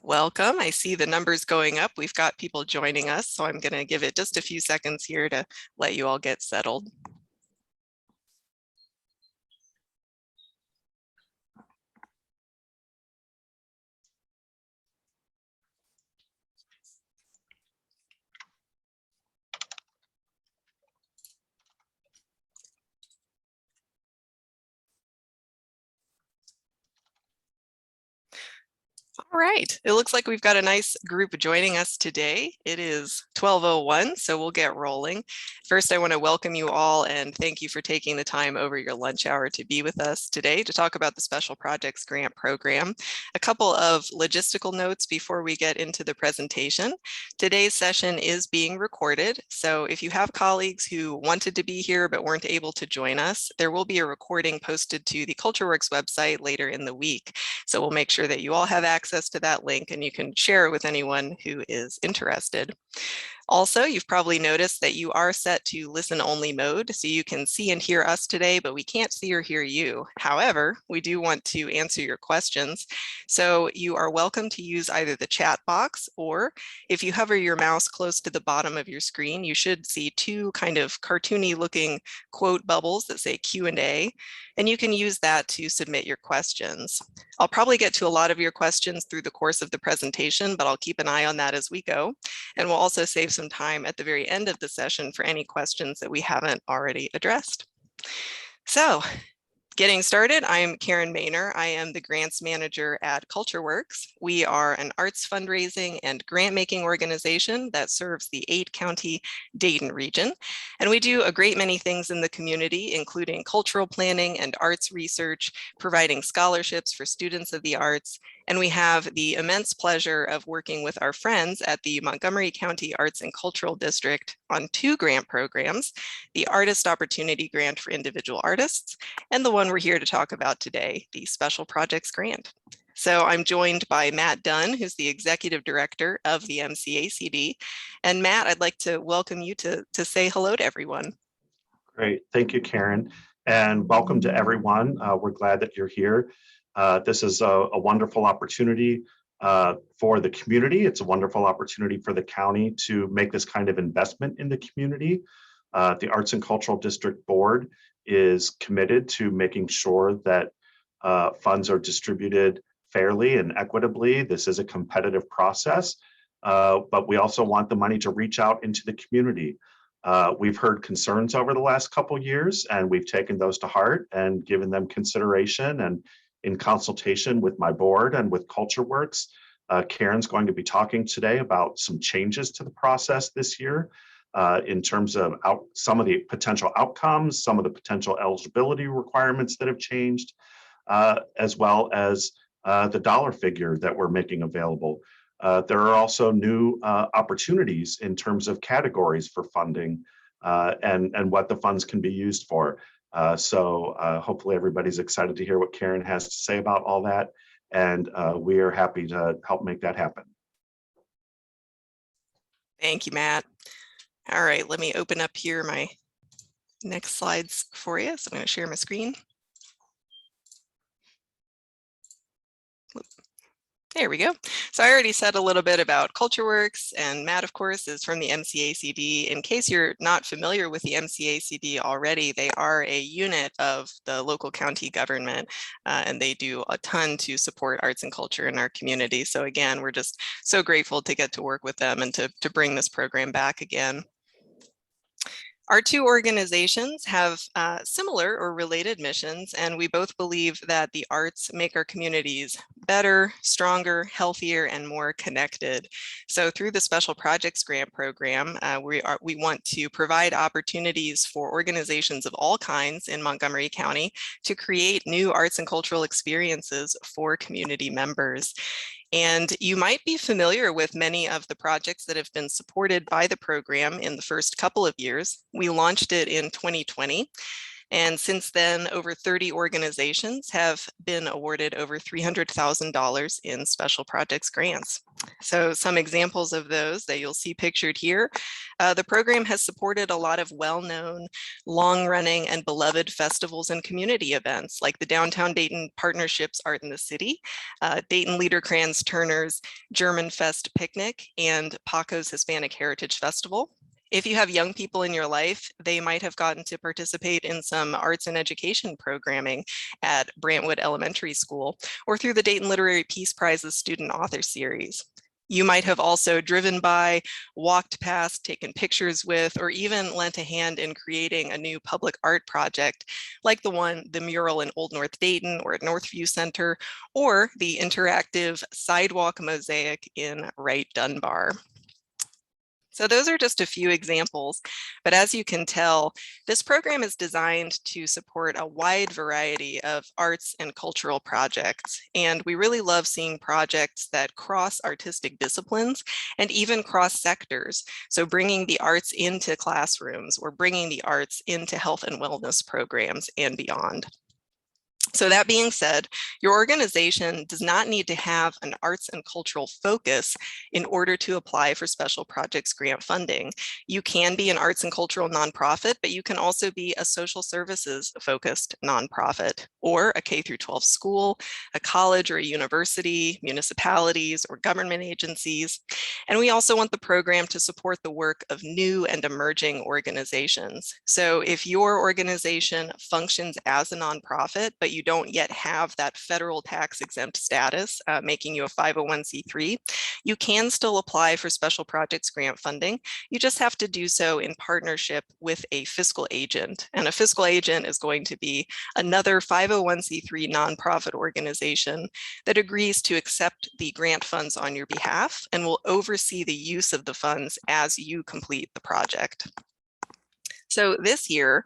Welcome. I see the numbers going up. We've got people joining us, so I'm going to give it just a few seconds here to let you all get settled. All right, it looks like we've got a nice group joining us today. It is 12:01, so we'll get rolling. First, I want to welcome you all and thank you for taking the time over your lunch hour to be with us today to talk about the Special Projects Grant Program. A couple of logistical notes before we get into the presentation. Today's session is being recorded, so if you have colleagues who wanted to be here but weren't able to join us, there will be a recording posted to the CultureWorks website later in the week. So we'll make sure that you all have access to that link and you can share it with anyone who is interested. Also, you've probably noticed that you are set to listen only mode, so you can see and hear us today, but we can't see or hear you. However, we do want to answer your questions. So you are welcome to use either the chat box, or if you hover your mouse close to the bottom of your screen, you should see two kind of cartoony looking quote bubbles that say Q&A, and you can use that to submit your questions. I'll probably get to a lot of your questions through the course of the presentation, but I'll keep an eye on that as we go. And we'll also save some time at the very end of the session for any questions that we haven't already addressed. So, getting started, I'm Karen Maynor. I am the grants manager at CultureWorks. We are an arts fundraising and grant making organization that serves the 8-county Dayton region. And we do a great many things in the community, including cultural planning and arts research, providing scholarships for students of the arts. And we have the immense pleasure of working with our friends at the Montgomery County Arts and Cultural District on 2 grant programs, the Artist Opportunity Grant for individual artists, and the one we're here to talk about today, the Special Projects Grant. So I'm joined by Matt Dunn, who's the Executive Director of the MCACD. And Matt, I'd like to welcome you to say hello to everyone. Great, thank you, Karen. And welcome to everyone. We're glad that you're here. This is a wonderful opportunity for the community. It's a wonderful opportunity for the county to make this kind of investment in the community. The Arts and Cultural District Board is committed to making sure that funds are distributed fairly and equitably. This is a competitive process, but we also want the money to reach out into the community. We've heard concerns over the last couple of years, and we've taken those to heart and given them consideration. And in consultation with my board and with CultureWorks, Karen's going to be talking today about some changes to the process this year in terms of some of the potential outcomes, some of the potential eligibility requirements that have changed, as well as the dollar figure that we're making available. There are also new opportunities in terms of categories for funding and what the funds can be used for. So hopefully everybody's excited to hear what Karen has to say about all that. And we are happy to help make that happen. Thank you, Matt. All right, let me open up here my next slides for you. So I'm going to share my screen. There we go. So I already said a little bit about CultureWorks, and Matt, of course, is from the MCACD. In case you're not familiar with the MCACD already, they are a unit of the local county government, and they do a ton to support arts and culture in our community. So again, we're just so grateful to get to work with them and to bring this program back again. Our 2 organizations have similar or related missions, and we both believe that the arts make our communities better, stronger, healthier, and more connected. So through the Special Projects Grant Program, we want to provide opportunities for organizations of all kinds in Montgomery County to create new arts and cultural experiences for community members. And you might be familiar with many of the projects that have been supported by the program in the first couple of years. We launched it in 2020. And since then, over 30 organizations have been awarded over $300,000 in special projects grants. So some examples of those that you'll see pictured here. The program has supported a lot of well-known, long-running and beloved festivals and community events like the Downtown Dayton Partnerships Art in the City, Dayton Liederkranz Turner's German Fest Picnic, and Paco's Hispanic Heritage Festival. If you have young people in your life, they might have gotten to participate in some arts and education programming at Brantwood Elementary School or through the Dayton Literary Peace Prize's Student Author Series. You might have also driven by, walked past, taken pictures with, or even lent a hand in creating a new public art project like the mural in Old North Dayton or at Northview Center, or the interactive sidewalk mosaic in Wright Dunbar. So those are just a few examples, but as you can tell, this program is designed to support a wide variety of arts and cultural projects. And we really love seeing projects that cross artistic disciplines and even cross sectors. So bringing the arts into classrooms or bringing the arts into health and wellness programs and beyond. So that being said, your organization does not need to have an arts and cultural focus in order to apply for special projects grant funding. You can be an arts and cultural nonprofit, but you can also be a social services focused nonprofit or a K through 12 school, a college or a university, municipalities or government agencies. And we also want the program to support the work of new and emerging organizations. So if your organization functions as a nonprofit, but you don't yet have that federal tax exempt status, making you a 501c3, you can still apply for special projects grant funding. You just have to do so in partnership with a fiscal agent. And a fiscal agent is going to be another 501c3 nonprofit organization that agrees to accept the grant funds on your behalf and will oversee the use of the funds as you complete the project. So this year,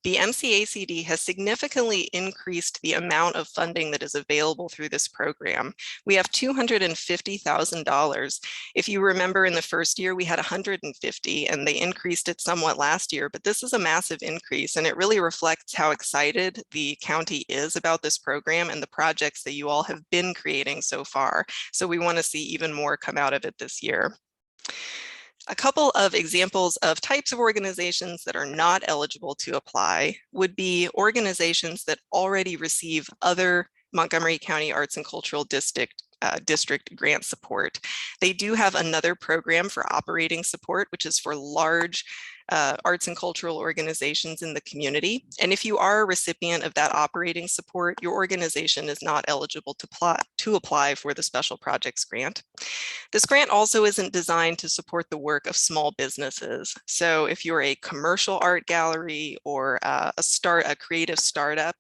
the MCACD has significantly increased the amount of funding that is available through this program. We have $250,000. If you remember, in the first year, we had 150, and they increased it somewhat last year, but this is a massive increase, and it really reflects how excited the county is about this program and the projects that you all have been creating so far. So we want to see even more come out of it this year. A couple of examples of types of organizations that are not eligible to apply would be organizations that already receive other Montgomery County Arts and Cultural District grant support. They do have another program for operating support, which is for large arts and cultural organizations in the community. And if you are a recipient of that operating support, your organization is not eligible to apply for the special projects grant. This grant also isn't designed to support the work of small businesses. So if you're a commercial art gallery or a creative startup,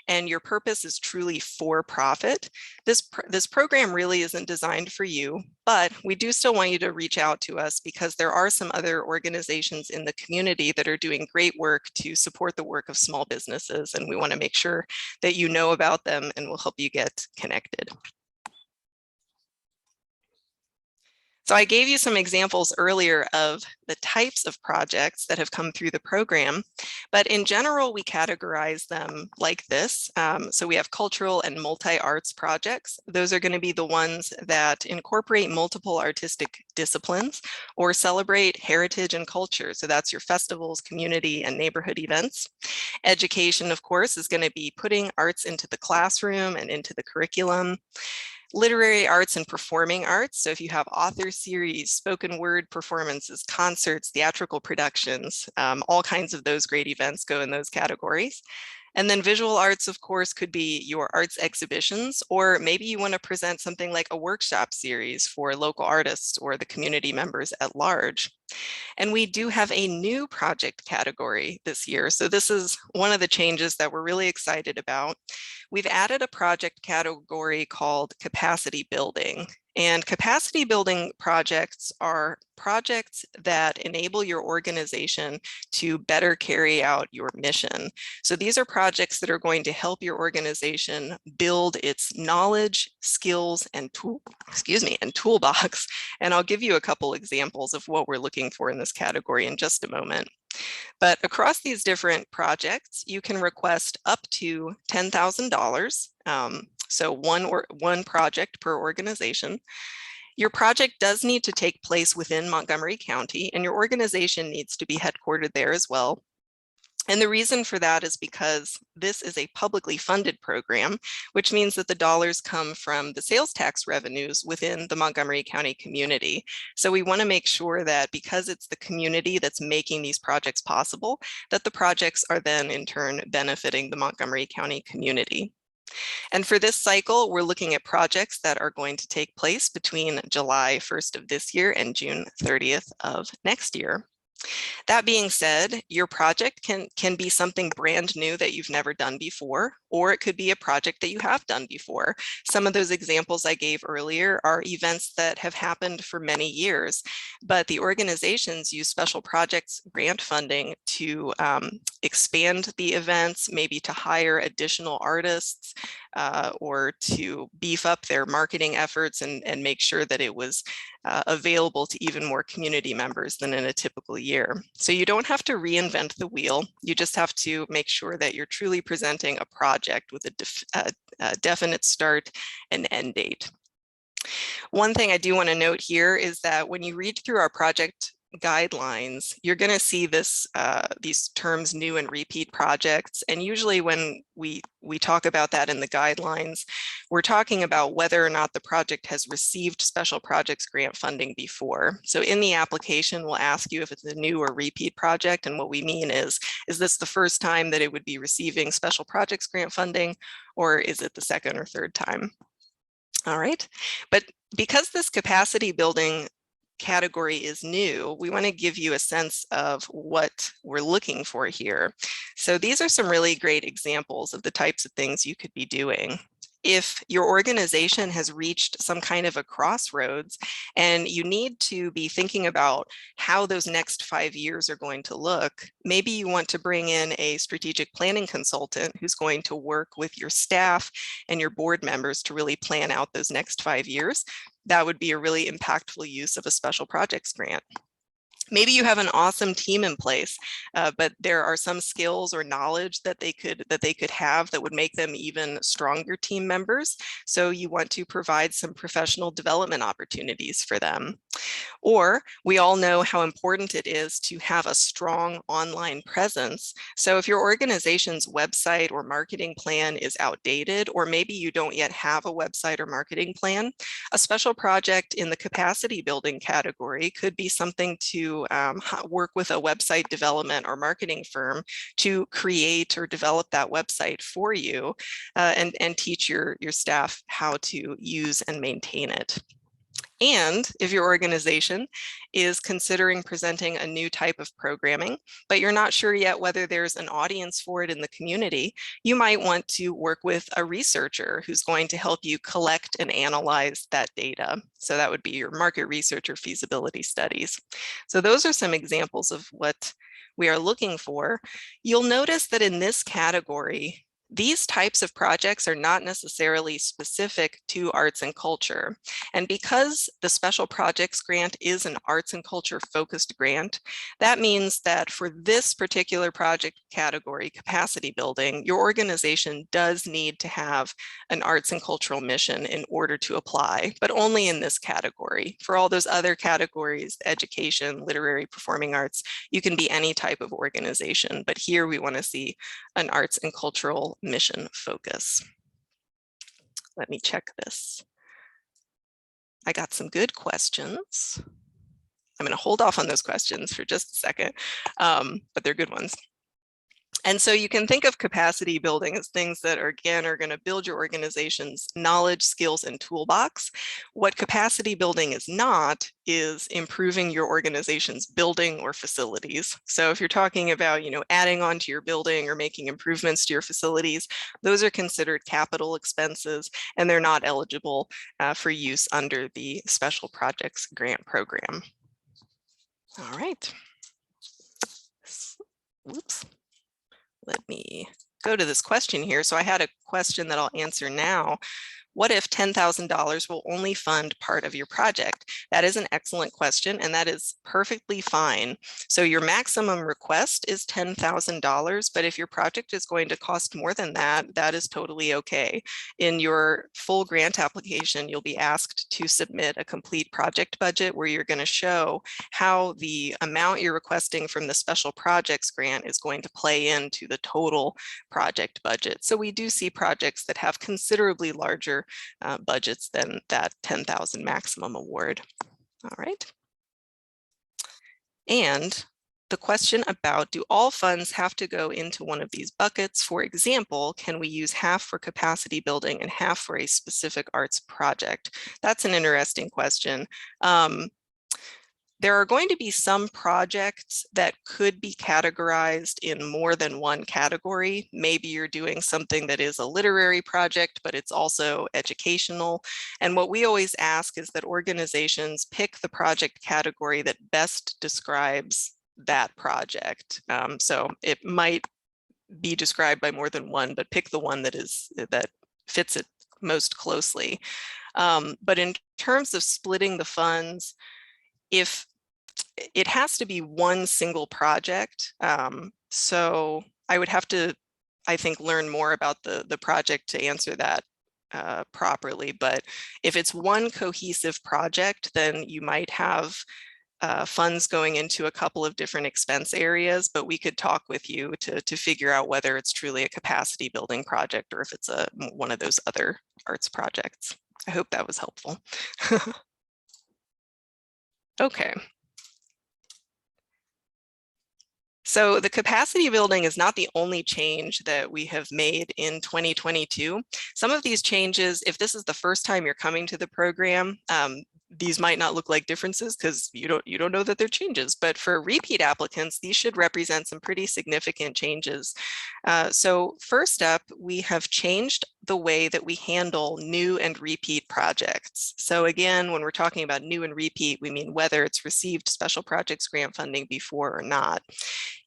and your purpose is truly for profit, this program really isn't designed for you, but we do still want you to reach out to us because there are some other organizations in the community that are doing great work to support the work of small businesses, and we want to make sure that you know about them and we'll help you get connected. So I gave you some examples earlier of the types of projects that have come through the program, but in general, we categorize them like this. So we have cultural and multi-arts projects. Those are going to be the ones that incorporate multiple artistic disciplines or celebrate heritage and culture. So that's your festivals, community, and neighborhood events. Education, of course, is going to be putting arts into the classroom and into the curriculum. Literary arts and performing arts. So if you have author series, spoken word performances, concerts, theatrical productions, all kinds of those great events go in those categories. And then visual arts, of course, could be your arts exhibitions, or maybe you want to present something like a workshop series for local artists or the community members at large. And we do have a new project category this year. So this is one of the changes that we're really excited about. We've added a project category called capacity building. And capacity building projects are projects that enable your organization to better carry out your mission. So these are projects that are going to help your organization build its knowledge, skills, and toolbox. And I'll give you a couple examples of what we're looking for in this category in just a moment. But across these different projects, you can request up to $10,000. So one project per organization. Your project does need to take place within Montgomery County, and your organization needs to be headquartered there as well. And the reason for that is because this is a publicly funded program, which means that the dollars come from the sales tax revenues within the Montgomery County community. So we want to make sure that because it's the community that's making these projects possible, that the projects are then in turn benefiting the Montgomery County community. And for this cycle, we're looking at projects that are going to take place between July 1st of this year and June 30th of next year. That being said, your project can be something brand new that you've never done before, or it could be a project that you have done before. Some of those examples I gave earlier are events that have happened for many years, but the organizations use special projects grant funding to expand the events, maybe to hire additional artists, or to beef up their marketing efforts and make sure that it was available to even more community members than in a typical year. So you don't have to reinvent the wheel. You just have to make sure that you're truly presenting a project with a definite start and end date. One thing I do want to note here is that when you read through our project guidelines, you're going to see these terms, new and repeat projects. And usually when we talk about that in the guidelines, we're talking about whether or not the project has received special projects grant funding before. So in the application, we'll ask you if it's a new or repeat project. And what we mean is this the first time that it would be receiving special projects grant funding, or is it the second or third time? All right, but because this capacity building category is new, we want to give you a sense of what we're looking for here. So these are some really great examples of the types of things you could be doing. If your organization has reached some kind of a crossroads and you need to be thinking about how those next 5 years are going to look, maybe you want to bring in a strategic planning consultant who's going to work with your staff and your board members to really plan out those next 5 years. That would be a really impactful use of a special projects grant. Maybe you have an awesome team in place, but there are some skills or knowledge that they could have that would make them even stronger team members. So you want to provide some professional development opportunities for them. Or we all know how important it is to have a strong online presence. So if your organization's website or marketing plan is outdated, or maybe you don't yet have a website or marketing plan, a special project in the capacity building category could be something to work with a website development or marketing firm to create or develop that website for you, and teach your staff how to use and maintain it. And if your organization is considering presenting a new type of programming, but you're not sure yet whether there's an audience for it in the community, you might want to work with a researcher who's going to help you collect and analyze that data. So that would be your market research or feasibility studies. So those are some examples of what we are looking for. You'll notice that in this category, these types of projects are not necessarily specific to arts and culture. And because the special projects grant is an arts and culture focused grant, that means that for this particular project category, capacity building, your organization does need to have an arts and cultural mission in order to apply, but only in this category. For all those other categories, education, literary, performing arts, you can be any type of organization, but here we want to see an arts and cultural mission focus. Let me check this. I got some good questions. I'm going to hold off on those questions for just a second, but they're good ones. And so you can think of capacity building as things that are, again, are going to build your organization's knowledge, skills, and toolbox. What capacity building is not is improving your organization's building or facilities. So if you're talking about, adding on to your building or making improvements to your facilities, those are considered capital expenses, and they're not eligible for use under the Special Projects Grant Program. All right. Whoops. Let me go to this question here. So I had a question that I'll answer now. What if $10,000 will only fund part of your project? That is an excellent question, and that is perfectly fine. So your maximum request is $10,000, but if your project is going to cost more than that, that is totally okay. In your full grant application, you'll be asked to submit a complete project budget where you're going to show how the amount you're requesting from the special projects grant is going to play into the total project budget. So we do see projects that have considerably larger budgets than that 10,000 maximum award. All right. And the question about, do all funds have to go into one of these buckets? For example, can we use half for capacity building and half for a specific arts project? That's an interesting question. There are going to be some projects that could be categorized in more than one category. Maybe you're doing something that is a literary project, but it's also educational. And what we always ask is that organizations pick the project category that best describes that project. So it might be described by more than one, but pick the one that fits it most closely. But in terms of splitting the funds, if it has to be one single project. So I would have to, I think, learn more about the project to answer that properly. But if it's one cohesive project, then you might have funds going into a couple of different expense areas, but we could talk with you to figure out whether it's truly a capacity building project or if it's one of those other arts projects. I hope that was helpful. Okay. So the capacity building is not the only change that we have made in 2022. Some of these changes, if this is the first time you're coming to the program, these might not look like differences because you don't know that they're changes, but for repeat applicants, these should represent some pretty significant changes. So first up, we have changed the way that we handle new and repeat projects. So again, when we're talking about new and repeat, we mean whether it's received special projects grant funding before or not.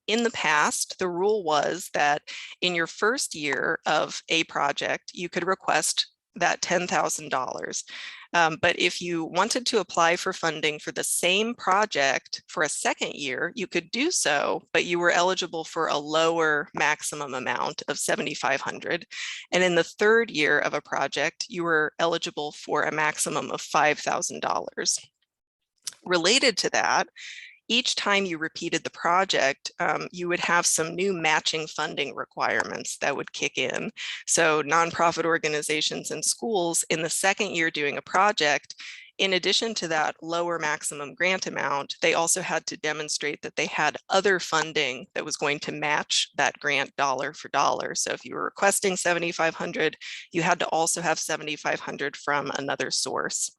In the past, the rule was that in your first year of a project, you could request that $10,000. But if you wanted to apply for funding for the same project for a second year, you could do so, but you were eligible for a lower maximum amount of $7,500. And in the third year of a project, you were eligible for a maximum of $5,000. Related to that, each time you repeated the project, you would have some new matching funding requirements that would kick in. So nonprofit organizations and schools in the second year doing a project, in addition to that lower maximum grant amount, they also had to demonstrate that they had other funding that was going to match that grant dollar for dollar. So if you were requesting $7,500, you had to also have $7,500 from another source.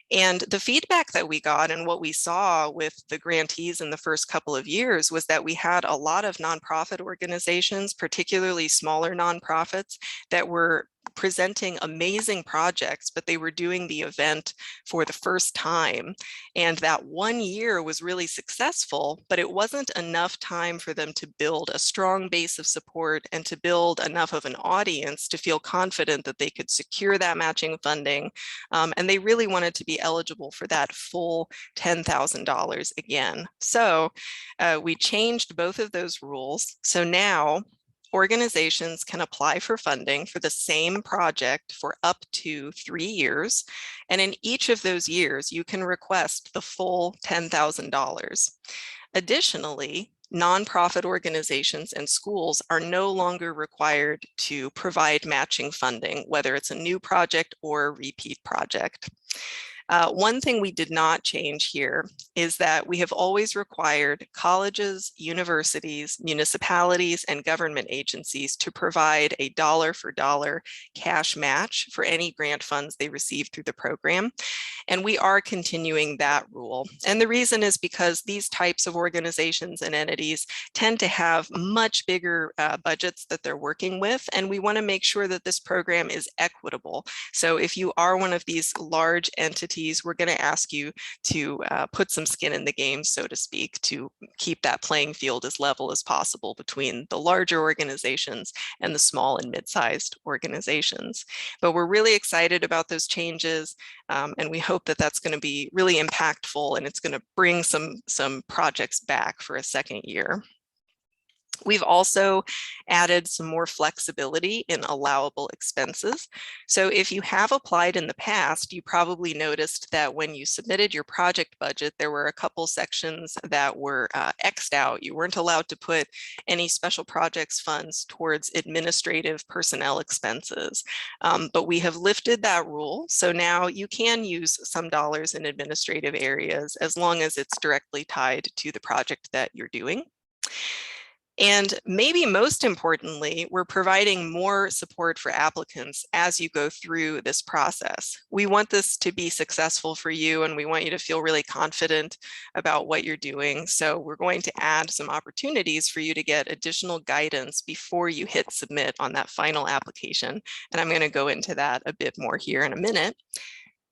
And the feedback that we got and what we saw with the grantees in the first couple of years was that we had a lot of nonprofit organizations, particularly smaller nonprofits, that were presenting amazing projects, but they were doing the event for the first time. And that 1 year was really successful, but it wasn't enough time for them to build a strong base of support and to build enough of an audience to feel confident that they could secure that matching funding. And they really wanted to be eligible for that full $10,000 again. So we changed both of those rules. So now organizations can apply for funding for the same project for up to 3 years. And in each of those years, you can request the full $10,000. Additionally, nonprofit organizations and schools are no longer required to provide matching funding, whether it's a new project or a repeat project. One thing we did not change here is that we have always required colleges, universities, municipalities, and government agencies to provide a dollar for dollar cash match for any grant funds they receive through the program. And we are continuing that rule. And the reason is because these types of organizations and entities tend to have much bigger budgets that they're working with. And we want to make sure that this program is equitable. So if you are one of these large entities municipalities, we're going to ask you to put some skin in the game, so to speak, to keep that playing field as level as possible between the larger organizations and the small and mid-sized organizations. But we're really excited about those changes, and we hope that that's going to be really impactful, and it's going to bring some projects back for a second year. We've also added some more flexibility in allowable expenses. So if you have applied in the past, you probably noticed that when you submitted your project budget, there were a couple sections that were X'd out. You weren't allowed to put any special projects funds towards administrative personnel expenses. But we have lifted that rule. So now you can use some dollars in administrative areas as long as it's directly tied to the project that you're doing. And maybe most importantly, we're providing more support for applicants as you go through this process. We want this to be successful for you, and we want you to feel really confident about what you're doing. So we're going to add some opportunities for you to get additional guidance before you hit submit on that final application. And I'm going to go into that a bit more here in a minute.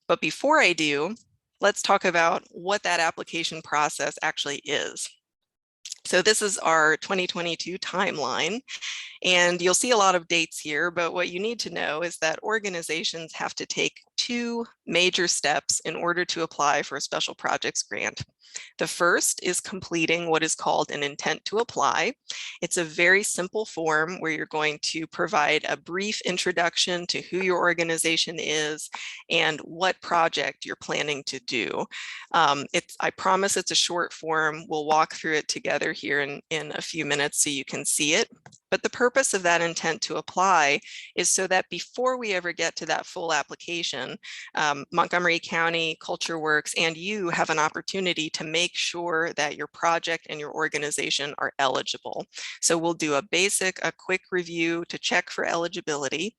But before I do, let's talk about what that application process actually is. So this is our 2022 timeline, and you'll see a lot of dates here, but what you need to know is that organizations have to take two major steps in order to apply for a special projects grant. The first is completing what is called an intent to apply. It's a very simple form where you're going to provide a brief introduction to who your organization is and what project you're planning to do. I promise it's a short form. We'll walk through it together here in a few minutes so you can see it. But the purpose of that intent to apply is so that before we ever get to that full application, Montgomery County, Culture Works, and you have an opportunity to make sure that your project and your organization are eligible. So we'll do a quick review to check for eligibility.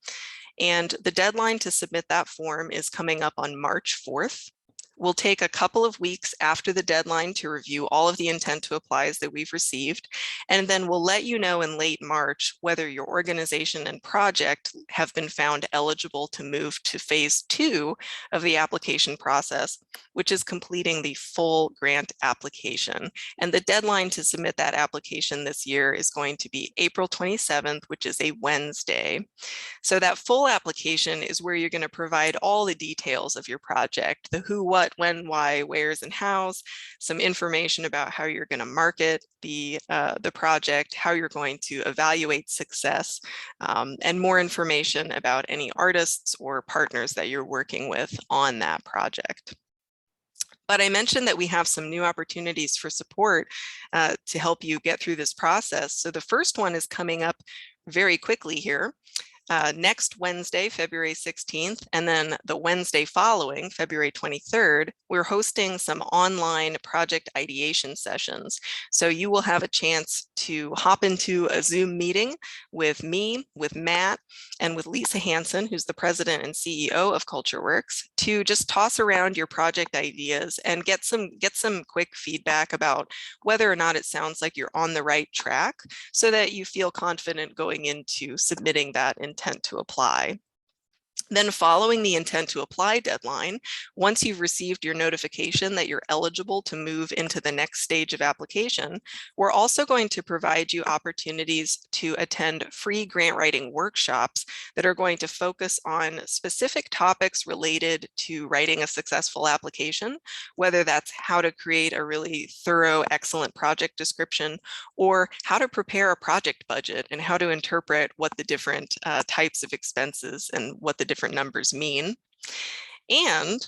And the deadline to submit that form is coming up on March 4th. We'll take a couple of weeks after the deadline to review all of the intent to applies that we've received, and then we'll let you know in late March whether your organization and project have been found eligible to move to phase 2 of the application process, which is completing the full grant application. And the deadline to submit that application this year is going to be April 27th, which is a Wednesday. So that full application is where you're going to provide all the details of your project, the who, what, when, why, wheres, and hows, some information about how you're going to market the project, how you're going to evaluate success, and more information about any artists or partners that you're working with on that project. But I mentioned that we have some new opportunities for support to help you get through this process. So the first one is coming up very quickly here. Next Wednesday, February 16th, and then the Wednesday following, February 23rd, we're hosting some online project ideation sessions. So you will have a chance to hop into a Zoom meeting with me, with Matt, and with Lisa Hansen, who's the president and CEO of Culture Works, to just toss around your project ideas and get some quick feedback about whether or not it sounds like you're on the right track, so that you feel confident going into submitting that intent to apply. Then following the intent to apply deadline, once you've received your notification that you're eligible to move into the next stage of application, we're also going to provide you opportunities to attend free grant writing workshops that are going to focus on specific topics related to writing a successful application, whether that's how to create a really thorough, excellent project description, or how to prepare a project budget and how to interpret what the different types of expenses and what the different numbers mean. And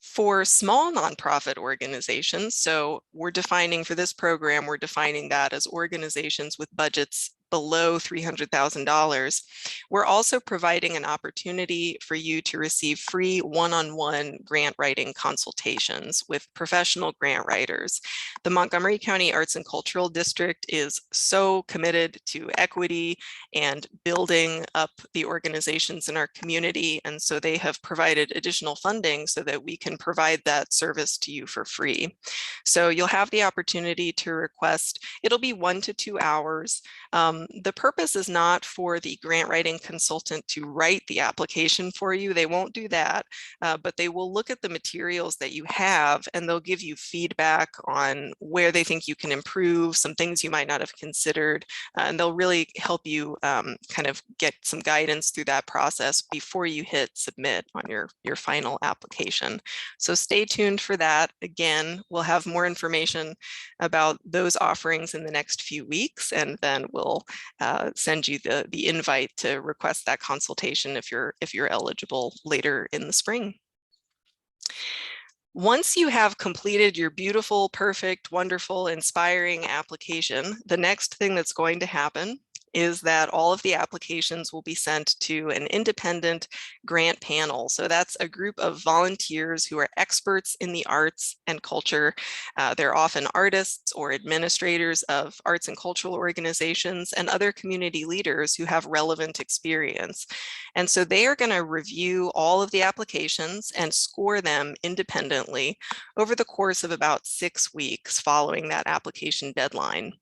for small nonprofit organizations, so we're defining for this program, we're defining that as organizations with budgets below $300,000, we're also providing an opportunity for you to receive free one-on-one grant writing consultations with professional grant writers. The Montgomery County Arts and Cultural District is so committed to equity and building up the organizations in our community, and so they have provided additional funding so that we can provide that service to you for free. So you'll have the opportunity to request, it'll be 1 to 2 hours. The purpose is not for the grant writing consultant to write the application for you. They won't do that, but they will look at the materials that you have and they'll give you feedback on where they think you can improve, some things you might not have considered, and they'll really help you kind of get some guidance through that process before you hit submit on your final application. So stay tuned for that. Again, we'll have more information about those offerings in the next few weeks, and then we'll send you the invite to request that consultation if you're eligible later in the spring. Once you have completed your beautiful, perfect, wonderful, inspiring application, the next thing that's going to happen is that all of the applications will be sent to an independent grant panel. So that's a group of volunteers who are experts in the arts and culture. They're often artists or administrators of arts and cultural organizations and other community leaders who have relevant experience. And so they are going to review all of the applications and score them independently over the course of about 6 weeks following that application deadline.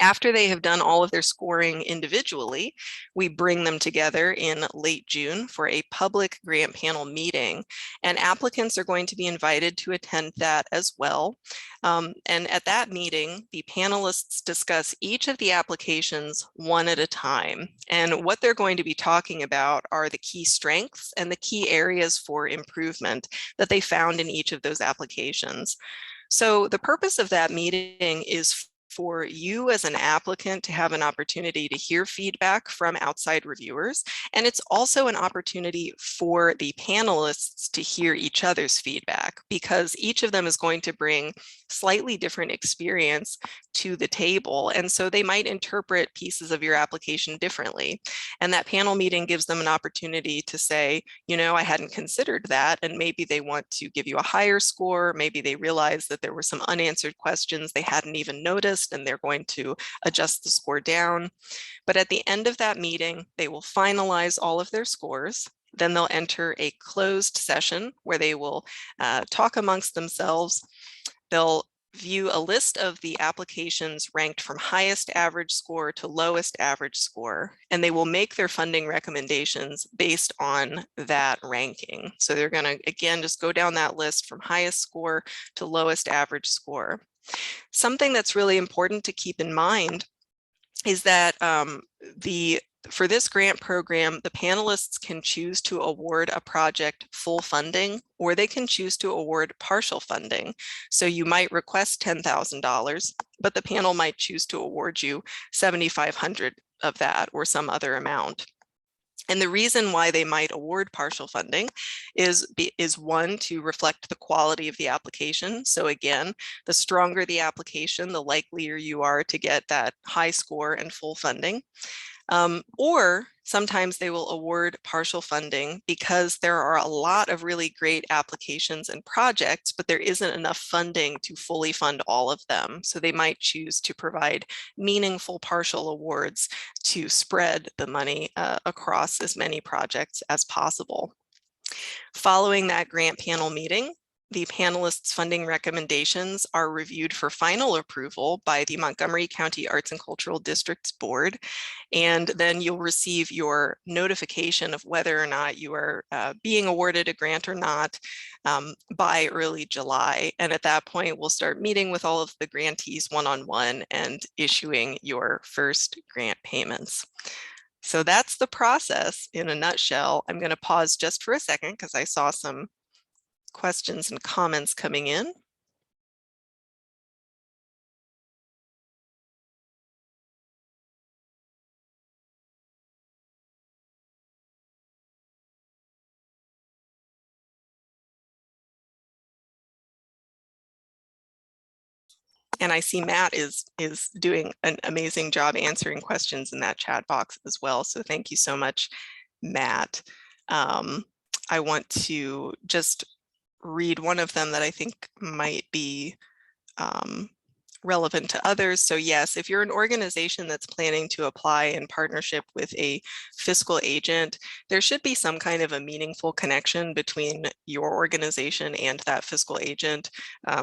After they have done all of their scoring individually, we bring them together in late June for a public grant panel meeting, and applicants are going to be invited to attend that as well. And at that meeting, the panelists discuss each of the applications one at a time. And what they're going to be talking about are the key strengths and the key areas for improvement that they found in each of those applications. So the purpose of that meeting is for you as an applicant to have an opportunity to hear feedback from outside reviewers. And it's also an opportunity for the panelists to hear each other's feedback, because each of them is going to bring slightly different experience to the table. And so they might interpret pieces of your application differently. And that panel meeting gives them an opportunity to say, you know, I hadn't considered that. And maybe they want to give you a higher score. Maybe they realize that there were some unanswered questions they hadn't even noticed, and they're going to adjust the score down. But at the end of that meeting, they will finalize all of their scores. Then they'll enter a closed session where they will talk amongst themselves. They'll view a list of the applications ranked from highest average score to lowest average score, and they will make their funding recommendations based on that ranking. So they're going to, again, just go down that list from highest score to lowest average score. Something that's really important to keep in mind is that for this grant program, the panelists can choose to award a project full funding, or they can choose to award partial funding. So you might request $10,000, but the panel might choose to award you $7,500 of that or some other amount. And the reason why they might award partial funding is one, to reflect the quality of the application. So again, the stronger the application, the likelier you are to get that high score and full funding. Or sometimes they will award partial funding because there are a lot of really great applications and projects, but there isn't enough funding to fully fund all of them. So they might choose to provide meaningful partial awards to spread the money across as many projects as possible. Following that grant panel meeting, the panelists' funding recommendations are reviewed for final approval by the Montgomery County Arts and Cultural District's board. And then you'll receive your notification of whether or not you are being awarded a grant or not by early July. And at that point, we'll start meeting with all of the grantees one-on-one and issuing your first grant payments. So that's the process in a nutshell. I'm going to pause just for a second because I saw some questions and comments coming in. And I see Matt is doing an amazing job answering questions in that chat box as well. So thank you so much, Matt. I want to just read one of them that I think might be relevant to others. So yes, if you're an organization that's planning to apply in partnership with a fiscal agent, there should be some kind of a meaningful connection between your organization and that fiscal agent.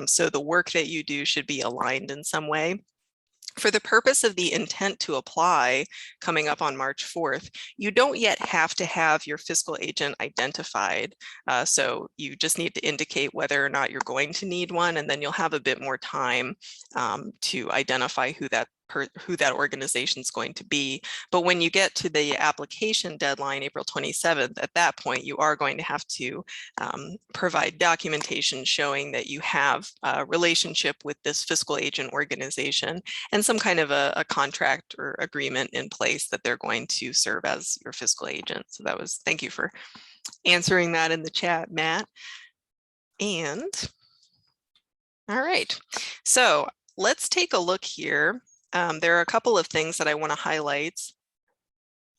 So the work that you do should be aligned in some way. For the purpose of the intent to apply coming up on March 4th, you don't yet have to have your fiscal agent identified. So you just need to indicate whether or not you're going to need one, and then you'll have a bit more time to identify who that organization is going to be. But when you get to the application deadline, April 27th, at that point, you are going to have to provide documentation showing that you have a relationship with this fiscal agent organization and some kind of a contract or agreement in place that they're going to serve as your fiscal agent. So thank you for answering that in the chat, Matt. And all right, so let's take a look here. There are a couple of things that I want to highlight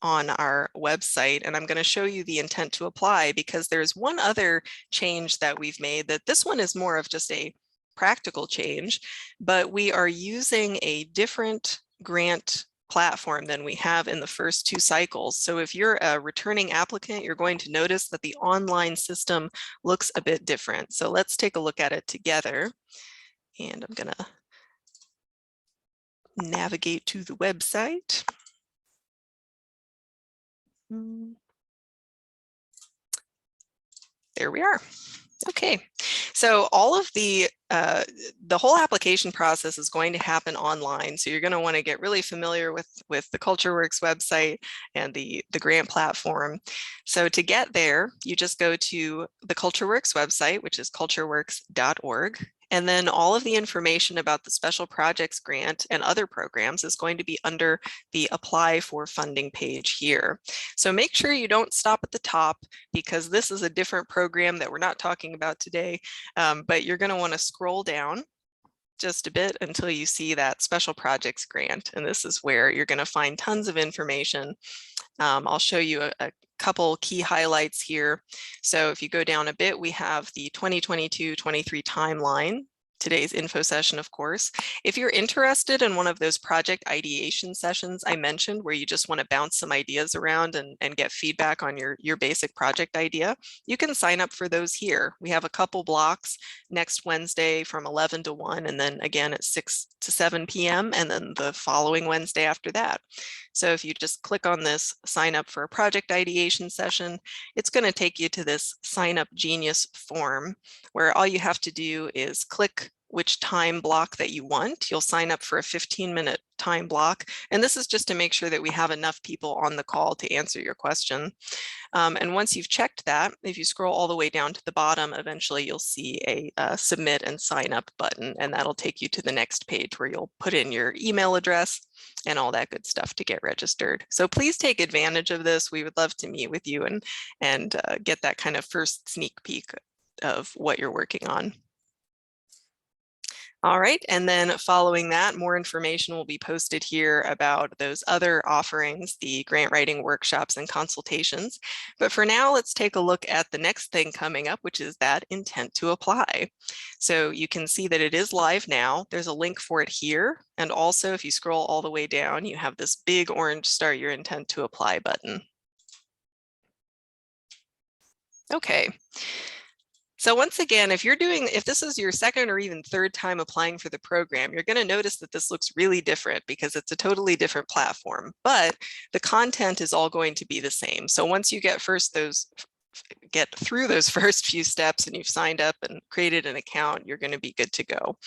on our website, and I'm going to show you the intent to apply because there's one other change that we've made. That this one is more of just a practical change, but we are using a different grant platform than we have in the first two cycles. So if you're a returning applicant, you're going to notice that the online system looks a bit different. So let's take a look at it together. And I'm going to navigate to the website. There we are. Okay, so all of the whole application process is going to happen online. So you're going to want to get really familiar with the CultureWorks website and the grant platform. So to get there, you just go to the CultureWorks website, which is cultureworks.org. And then all of the information about the special projects grant and other programs is going to be under the apply for funding page here. So make sure you don't stop at the top because this is a different program that we're not talking about today, but you're going to want to scroll down just a bit until you see that special projects grant. And this is where you're going to find tons of information. I'll show you a couple key highlights here. So if you go down a bit, we have the 2022-23 timeline, today's info session, of course. If you're interested in one of those project ideation sessions I mentioned, where you just want to bounce some ideas around and get feedback on your basic project idea, you can sign up for those here. We have a couple blocks next Wednesday from 11 to 1, and then again at 6 to 7 p.m., and then the following Wednesday after that. So if you just click on this sign up for a project ideation session, it's going to take you to this sign up genius form where all you have to do is click which time block that you want. You'll sign up for a 15-minute time block. And this is just to make sure that we have enough people on the call to answer your question. And once you've checked that, if you scroll all the way down to the bottom, eventually you'll see a submit and sign up button, and that'll take you to the next page where you'll put in your email address and all that good stuff to get registered. So please take advantage of this. We would love to meet with you and get that kind of first sneak peek of what you're working on. All right, and then following that, more information will be posted here about those other offerings, the grant writing workshops and consultations. But for now, let's take a look at the next thing coming up, which is that intent to apply. So you can see that it is live now. There's a link for it here. And also, if you scroll all the way down, you have this big orange start your intent to apply button. Okay. So once again, if this is your second or even third time applying for the program, you're going to notice that this looks really different because it's a totally different platform, but the content is all going to be the same. So once you get through those first few steps and you've signed up and created an account, you're going to be good to go.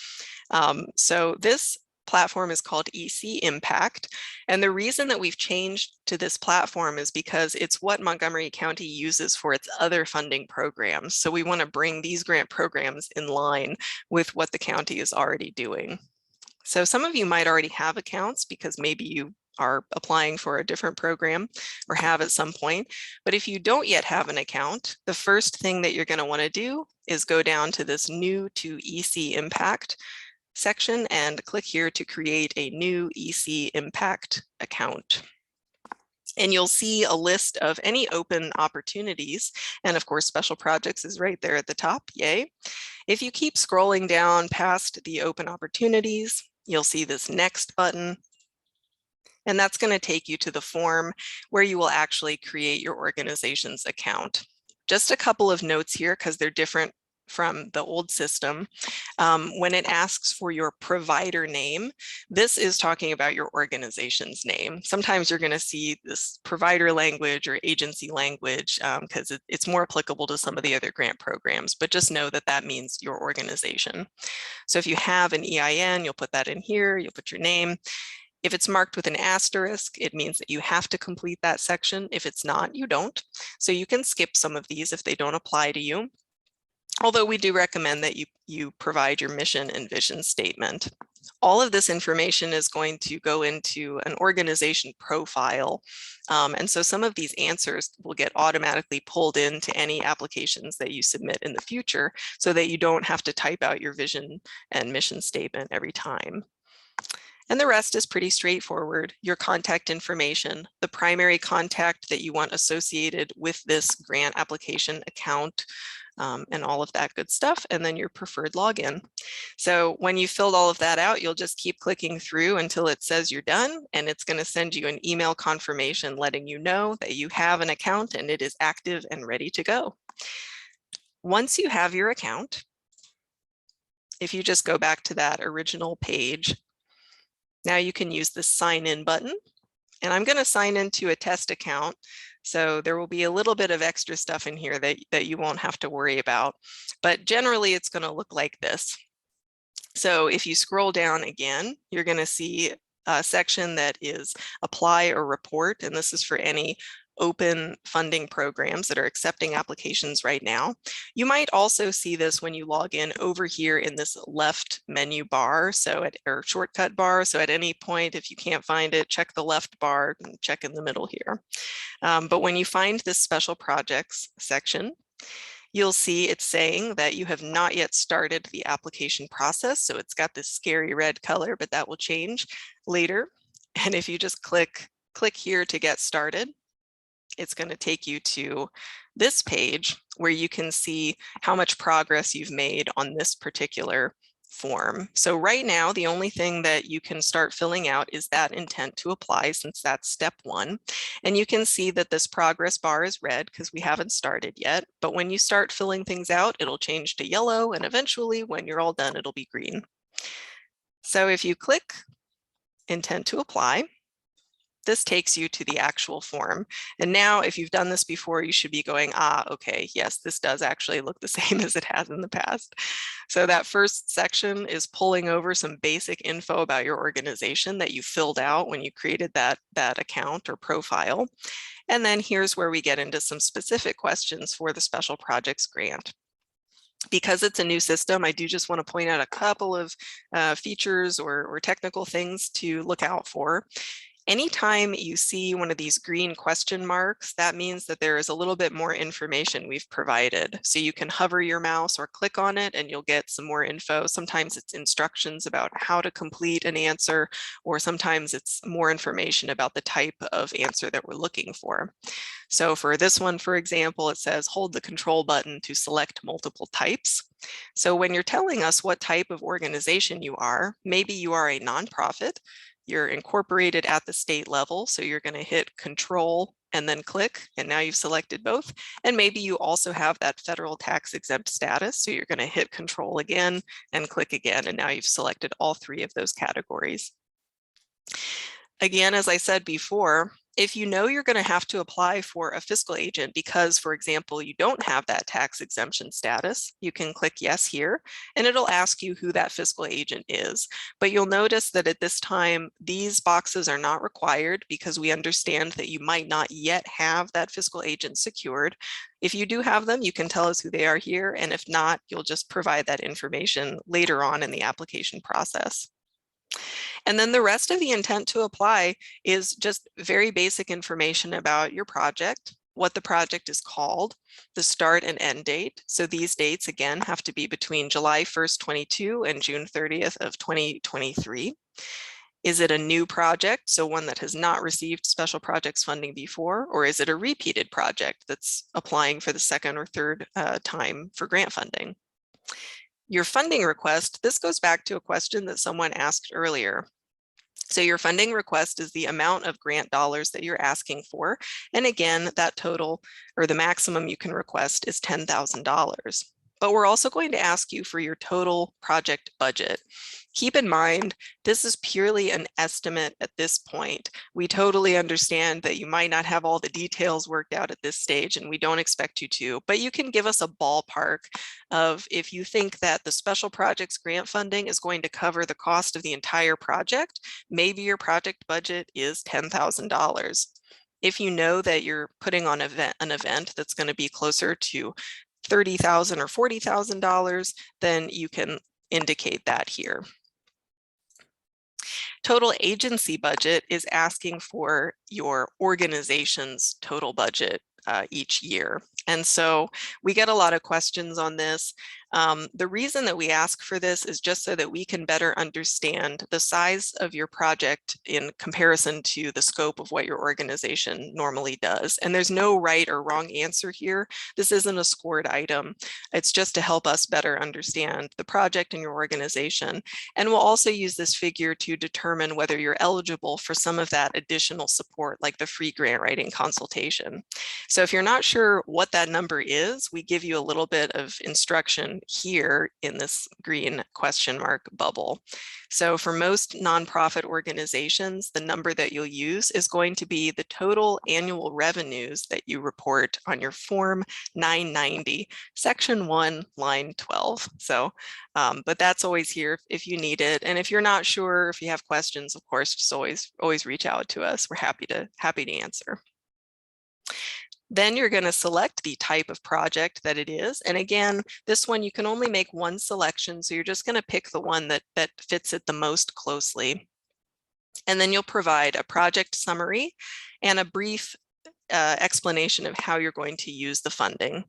So this platform is called EC Impact. And the reason that we've changed to this platform is because it's what Montgomery County uses for its other funding programs. So we want to bring these grant programs in line with what the county is already doing. So some of you might already have accounts because maybe you are applying for a different program or have at some point. But if you don't yet have an account, the first thing that you're going to want to do is go down to this new to EC Impact section and click here to create a new EC Impact account. And you'll see a list of any open opportunities. And of course, special projects is right there at the top, yay. If you keep scrolling down past the open opportunities, you'll see this next button. And that's going to take you to the form where you will actually create your organization's account. Just a couple of notes here because they're different from the old system, when it asks for your provider name, this is talking about your organization's name. Sometimes you're going to see this provider language or agency language because it's more applicable to some of the other grant programs, but just know that that means your organization. So if you have an EIN, you'll put that in here, you'll put your name. If it's marked with an asterisk, it means that you have to complete that section. If it's not, you don't. So you can skip some of these if they don't apply to you. Although we do recommend that you provide your mission and vision statement. All of this information is going to go into an organization profile. And so some of these answers will get automatically pulled into any applications that you submit in the future so that you don't have to type out your vision and mission statement every time. And the rest is pretty straightforward. Your contact information, the primary contact that you want associated with this grant application account, and all of that good stuff, and then your preferred login. So when you filled all of that out, you'll just keep clicking through until it says you're done, and it's going to send you an email confirmation letting you know that you have an account and it is active and ready to go. Once you have your account, if you just go back to that original page, now you can use the sign in button, and I'm going to sign into a test account. So there will be a little bit of extra stuff in here that you won't have to worry about, but generally it's going to look like this. So if you scroll down again, you're going to see a section that is apply or report, and this is for any open funding programs that are accepting applications right now. You might also see this when you log in over here in this left menu bar, or shortcut bar. So at any point, if you can't find it, check the left bar and check in the middle here. But when you find this special projects section, you'll see it's saying that you have not yet started the application process. So it's got this scary red color, but that will change later. And if you just click here to get started, it's going to take you to this page where you can see how much progress you've made on this particular form. So right now, the only thing that you can start filling out is that intent to apply, since that's step 1. And you can see that this progress bar is red because we haven't started yet. But when you start filling things out, it'll change to yellow, and eventually when you're all done, it'll be green. So if you click intent to apply, this takes you to the actual form. And now if you've done this before, you should be going, okay, yes, this does actually look the same as it has in the past. So that first section is pulling over some basic info about your organization that you filled out when you created that account or profile. And then here's where we get into some specific questions for the Special Projects Grant. Because it's a new system, I do just want to point out a couple of features or technical things to look out for. Anytime you see one of these green question marks, that means that there is a little bit more information we've provided. So you can hover your mouse or click on it and you'll get some more info. Sometimes it's instructions about how to complete an answer, or sometimes it's more information about the type of answer that we're looking for. So for this one, for example, it says hold the control button to select multiple types. So when you're telling us what type of organization you are, maybe you are a nonprofit, you're incorporated at the state level, so you're going to hit control and then click, and now you've selected both. And maybe you also have that federal tax exempt status, so you're going to hit control again and click again, and now you've selected all 3 of those categories. Again, as I said before, if you know you're going to have to apply for a fiscal agent because, for example, you don't have that tax exemption status, you can click yes here, and it'll ask you who that fiscal agent is. But you'll notice that at this time, these boxes are not required because we understand that you might not yet have that fiscal agent secured. If you do have them, you can tell us who they are here, and if not, you'll just provide that information later on in the application process. And then the rest of the intent to apply is just very basic information about your project, what the project is called, the start and end date. So these dates, again, have to be between July 1st, 22 and June 30th of 2023. Is it a new project, so one that has not received special projects funding before, or is it a repeated project that's applying for the second or third time for grant funding? Your funding request, this goes back to a question that someone asked earlier. So your funding request is the amount of grant dollars that you're asking for. And again, that total or the maximum you can request is $10,000. but we're also going to ask you for your total project budget. Keep in mind, this is purely an estimate at this point. We totally understand that you might not have all the details worked out at this stage, and we don't expect you to, but you can give us a ballpark of if you think that the special projects grant funding is going to cover the cost of the entire project, maybe your project budget is $10,000. If you know that you're putting on an event that's going to be closer to $30,000 or $40,000, then you can indicate that here. Total agency budget is asking for your organization's total budget each year. And so we get a lot of questions on this. The reason that we ask for this is just so that we can better understand the size of your project in comparison to the scope of what your organization normally does. And there's no right or wrong answer here. This isn't a scored item. It's just to help us better understand the project and your organization. And we'll also use this figure to determine whether you're eligible for some of that additional support, like the free grant writing consultation. So if you're not sure what that number is, we give you a little bit of instruction here in this green question mark bubble. So for most nonprofit organizations, the number that you'll use is going to be the total annual revenues that you report on your Form 990, Section 1, line 12. So, but that's always here if you need it. And if you're not sure, if you have questions, of course, just always reach out to us. We're happy to answer. Then you're going to select the type of project that it is. And again, this one, you can only make one selection. So you're just going to pick the one that fits it the most closely. And then you'll provide a project summary and a brief explanation of how you're going to use the funding.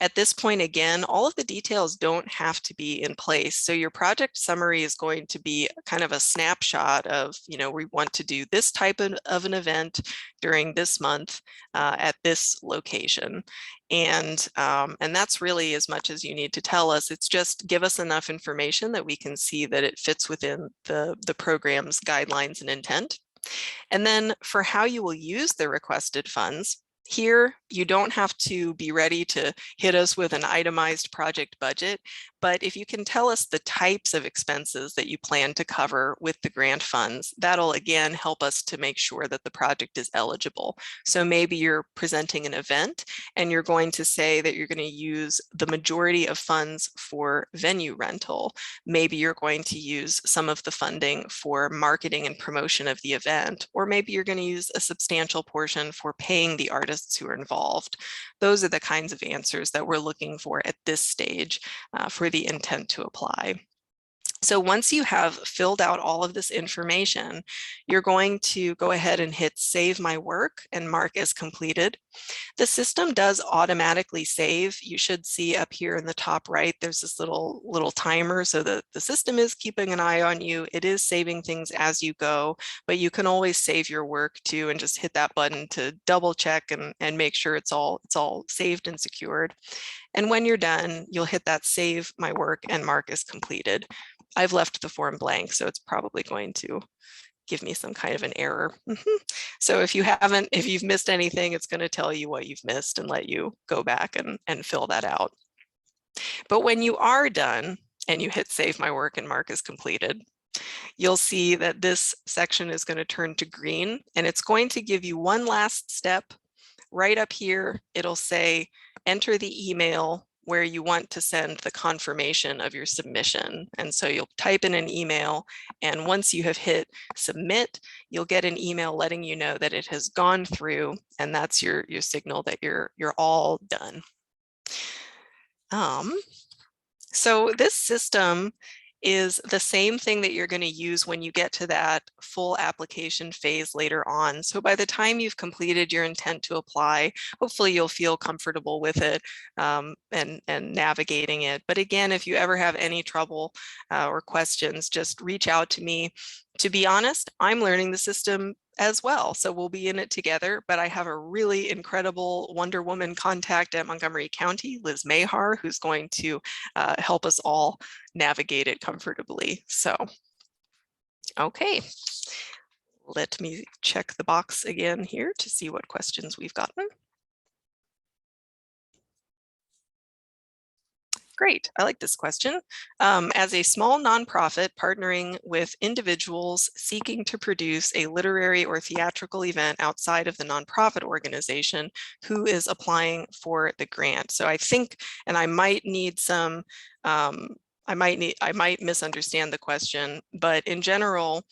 At this point, again, all of the details don't have to be in place. So your project summary is going to be kind of a snapshot of, we want to do this type of an event during this month at this location. And that's really as much as you need to tell us. It's just give us enough information that we can see that it fits within the program's guidelines and intent. And then for how you will use the requested funds, here, you don't have to be ready to hit us with an itemized project budget, but if you can tell us the types of expenses that you plan to cover with the grant funds, that'll again help us to make sure that the project is eligible. So maybe you're presenting an event and you're going to say that you're going to use the majority of funds for venue rental. Maybe you're going to use some of the funding for marketing and promotion of the event, or maybe you're going to use a substantial portion for paying the artists who are involved. Those are the kinds of answers that we're looking for at this stage for the intent to apply. So once you have filled out all of this information, you're going to go ahead and hit Save My Work and mark as completed. The system does automatically save. You should see up here in the top right, there's this little timer, so the system is keeping an eye on you. It is saving things as you go, but you can always save your work too and just hit that button to double check and make sure it's all saved and secured. And when you're done, you'll hit that Save My Work and mark as completed. I've left the form blank, so it's probably going to give me some kind of an error. So if you've missed anything, it's going to tell you what you've missed and let you go back and fill that out. But when you are done and you hit Save My Work and mark as completed, you'll see that this section is going to turn to green, and it's going to give you one last step. Right up here, it'll say, enter the email where you want to send the confirmation of your submission. And so you'll type in an email, and once you have hit submit, you'll get an email letting you know that it has gone through, and that's your signal that you're all done. So this system is the same thing that you're going to use when you get to that full application phase later on. So by the time you've completed your intent to apply, hopefully you'll feel comfortable with it and navigating it. But again, if you ever have any trouble or questions, just reach out to me. To be honest, I'm learning the system as well, so we'll be in it together, but I have a really incredible Wonder Woman contact at Montgomery County, Liz Mahar, who's going to help us all navigate it comfortably. So, okay, let me check the box again here to see what questions we've gotten. Great. I like this question. As a small nonprofit partnering with individuals seeking to produce a literary or theatrical event outside of the nonprofit organization, who is applying for the grant? So I think, and I might need some, I might misunderstand the question, but in general,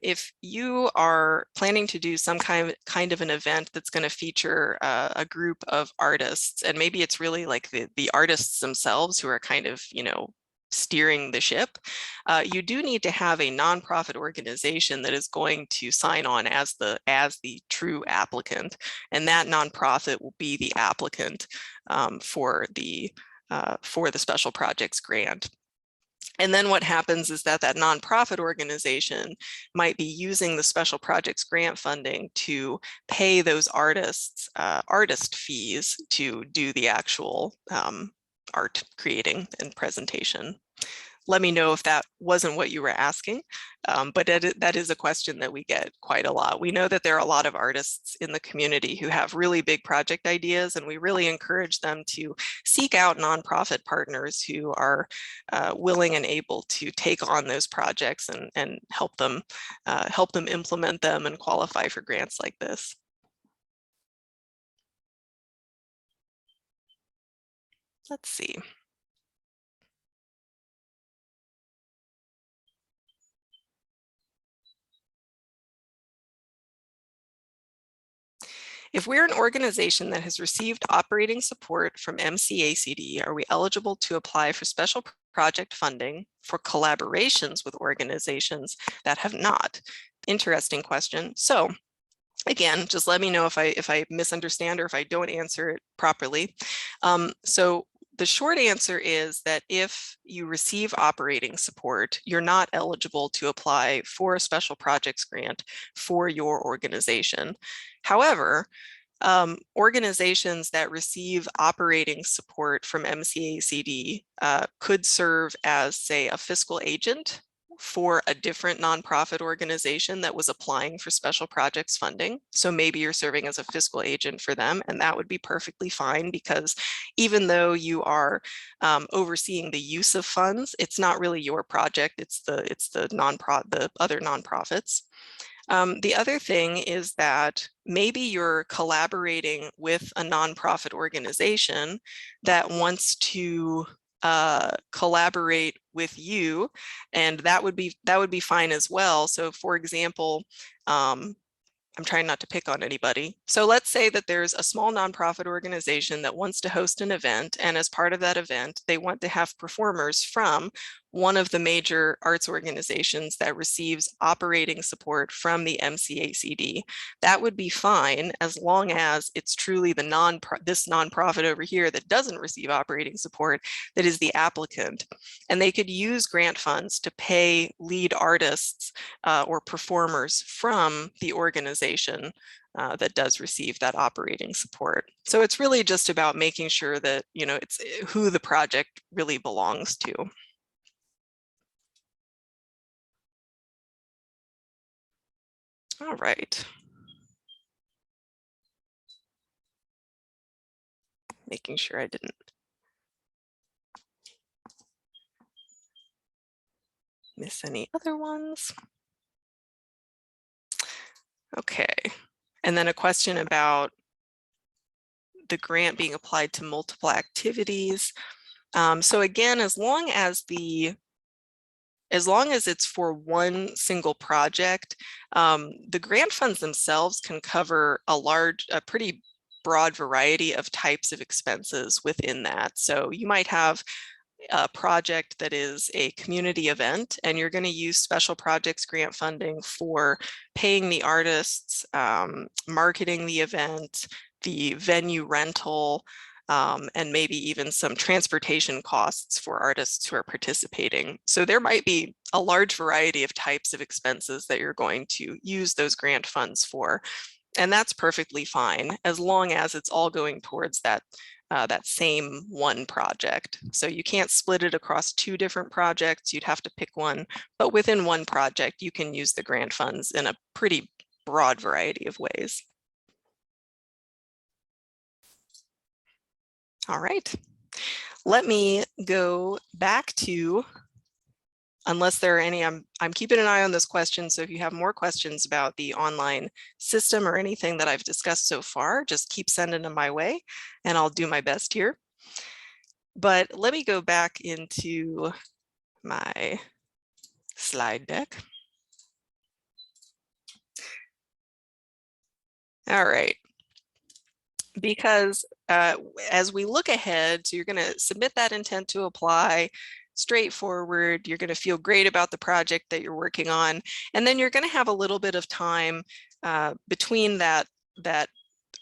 if you are planning to do some kind of an event that's going to feature a group of artists, and maybe it's really like the artists themselves who are kind of, steering the ship, you do need to have a nonprofit organization that is going to sign on as the true applicant, and that nonprofit will be the applicant for the special projects grant. And then what happens is that nonprofit organization might be using the special projects grant funding to pay those artists artist fees to do the actual art creating and presentation. Let me know if that wasn't what you were asking, but that is a question that we get quite a lot. We know that there are a lot of artists in the community who have really big project ideas, and we really encourage them to seek out nonprofit partners who are willing and able to take on those projects and help them implement them and qualify for grants like this. Let's see. If we're an organization that has received operating support from MCACD, are we eligible to apply for special project funding for collaborations with organizations that have not? Interesting question. So again, just let me know if I misunderstand or if I don't answer it properly. So the short answer is that if you receive operating support, you're not eligible to apply for a special projects grant for your organization. However, organizations that receive operating support from MCACD could serve as, say, a fiscal agent for a different nonprofit organization that was applying for special projects funding. So maybe you're serving as a fiscal agent for them, and that would be perfectly fine, because even though you are overseeing the use of funds, it's not really your project, it's the other nonprofits. The other thing is that maybe you're collaborating with a nonprofit organization that wants to collaborate with you, and that would be fine as well. So for example, I'm trying not to pick on anybody. So let's say that there's a small nonprofit organization that wants to host an event, and as part of that event, they want to have performers from one of the major arts organizations that receives operating support from the MCACD. That would be fine as long as it's truly this nonprofit over here that doesn't receive operating support that is the applicant. And they could use grant funds to pay lead artists or performers from the organization that does receive that operating support. So it's really just about making sure that, it's who the project really belongs to. All right. Making sure I didn't miss any other ones. Okay. And then a question about the grant being applied to multiple activities. So again, as long as it's for one single project, the grant funds themselves can cover a pretty broad variety of types of expenses within that. So you might have a project that is a community event, and you're going to use special projects grant funding for paying the artists, marketing the event, the venue rental, and maybe even some transportation costs for artists who are participating. So there might be a large variety of types of expenses that you're going to use those grant funds for. And that's perfectly fine, as long as it's all going towards that same one project. So you can't split it across two different projects, you'd have to pick one, but within one project, you can use the grant funds in a pretty broad variety of ways. All right, Let me go back to, unless there are any, I'm keeping an eye on this question. So if you have more questions about the online system or anything that I've discussed so far, just keep sending them my way and I'll do my best here. But let me go back into my slide deck. All right. Because as we look ahead, so you're going to submit that intent to apply, straightforward. You're going to feel great about the project that you're working on. And then you're going to have a little bit of time between that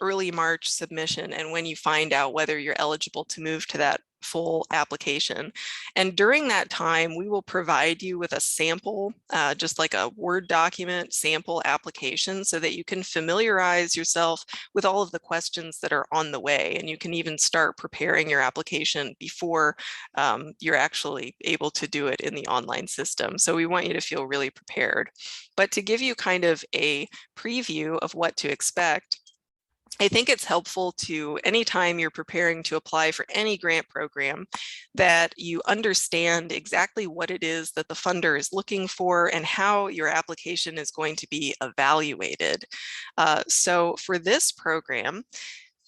early March submission and when you find out whether you're eligible to move to that full application. And during that time, we will provide you with a sample, just like a Word document sample application, so that you can familiarize yourself with all of the questions that are on the way. And you can even start preparing your application before you're actually able to do it in the online system. So we want you to feel really prepared. But to give you kind of a preview of what to expect, I think it's helpful to, anytime you're preparing to apply for any grant program, that you understand exactly what it is that the funder is looking for and how your application is going to be evaluated. So for this program,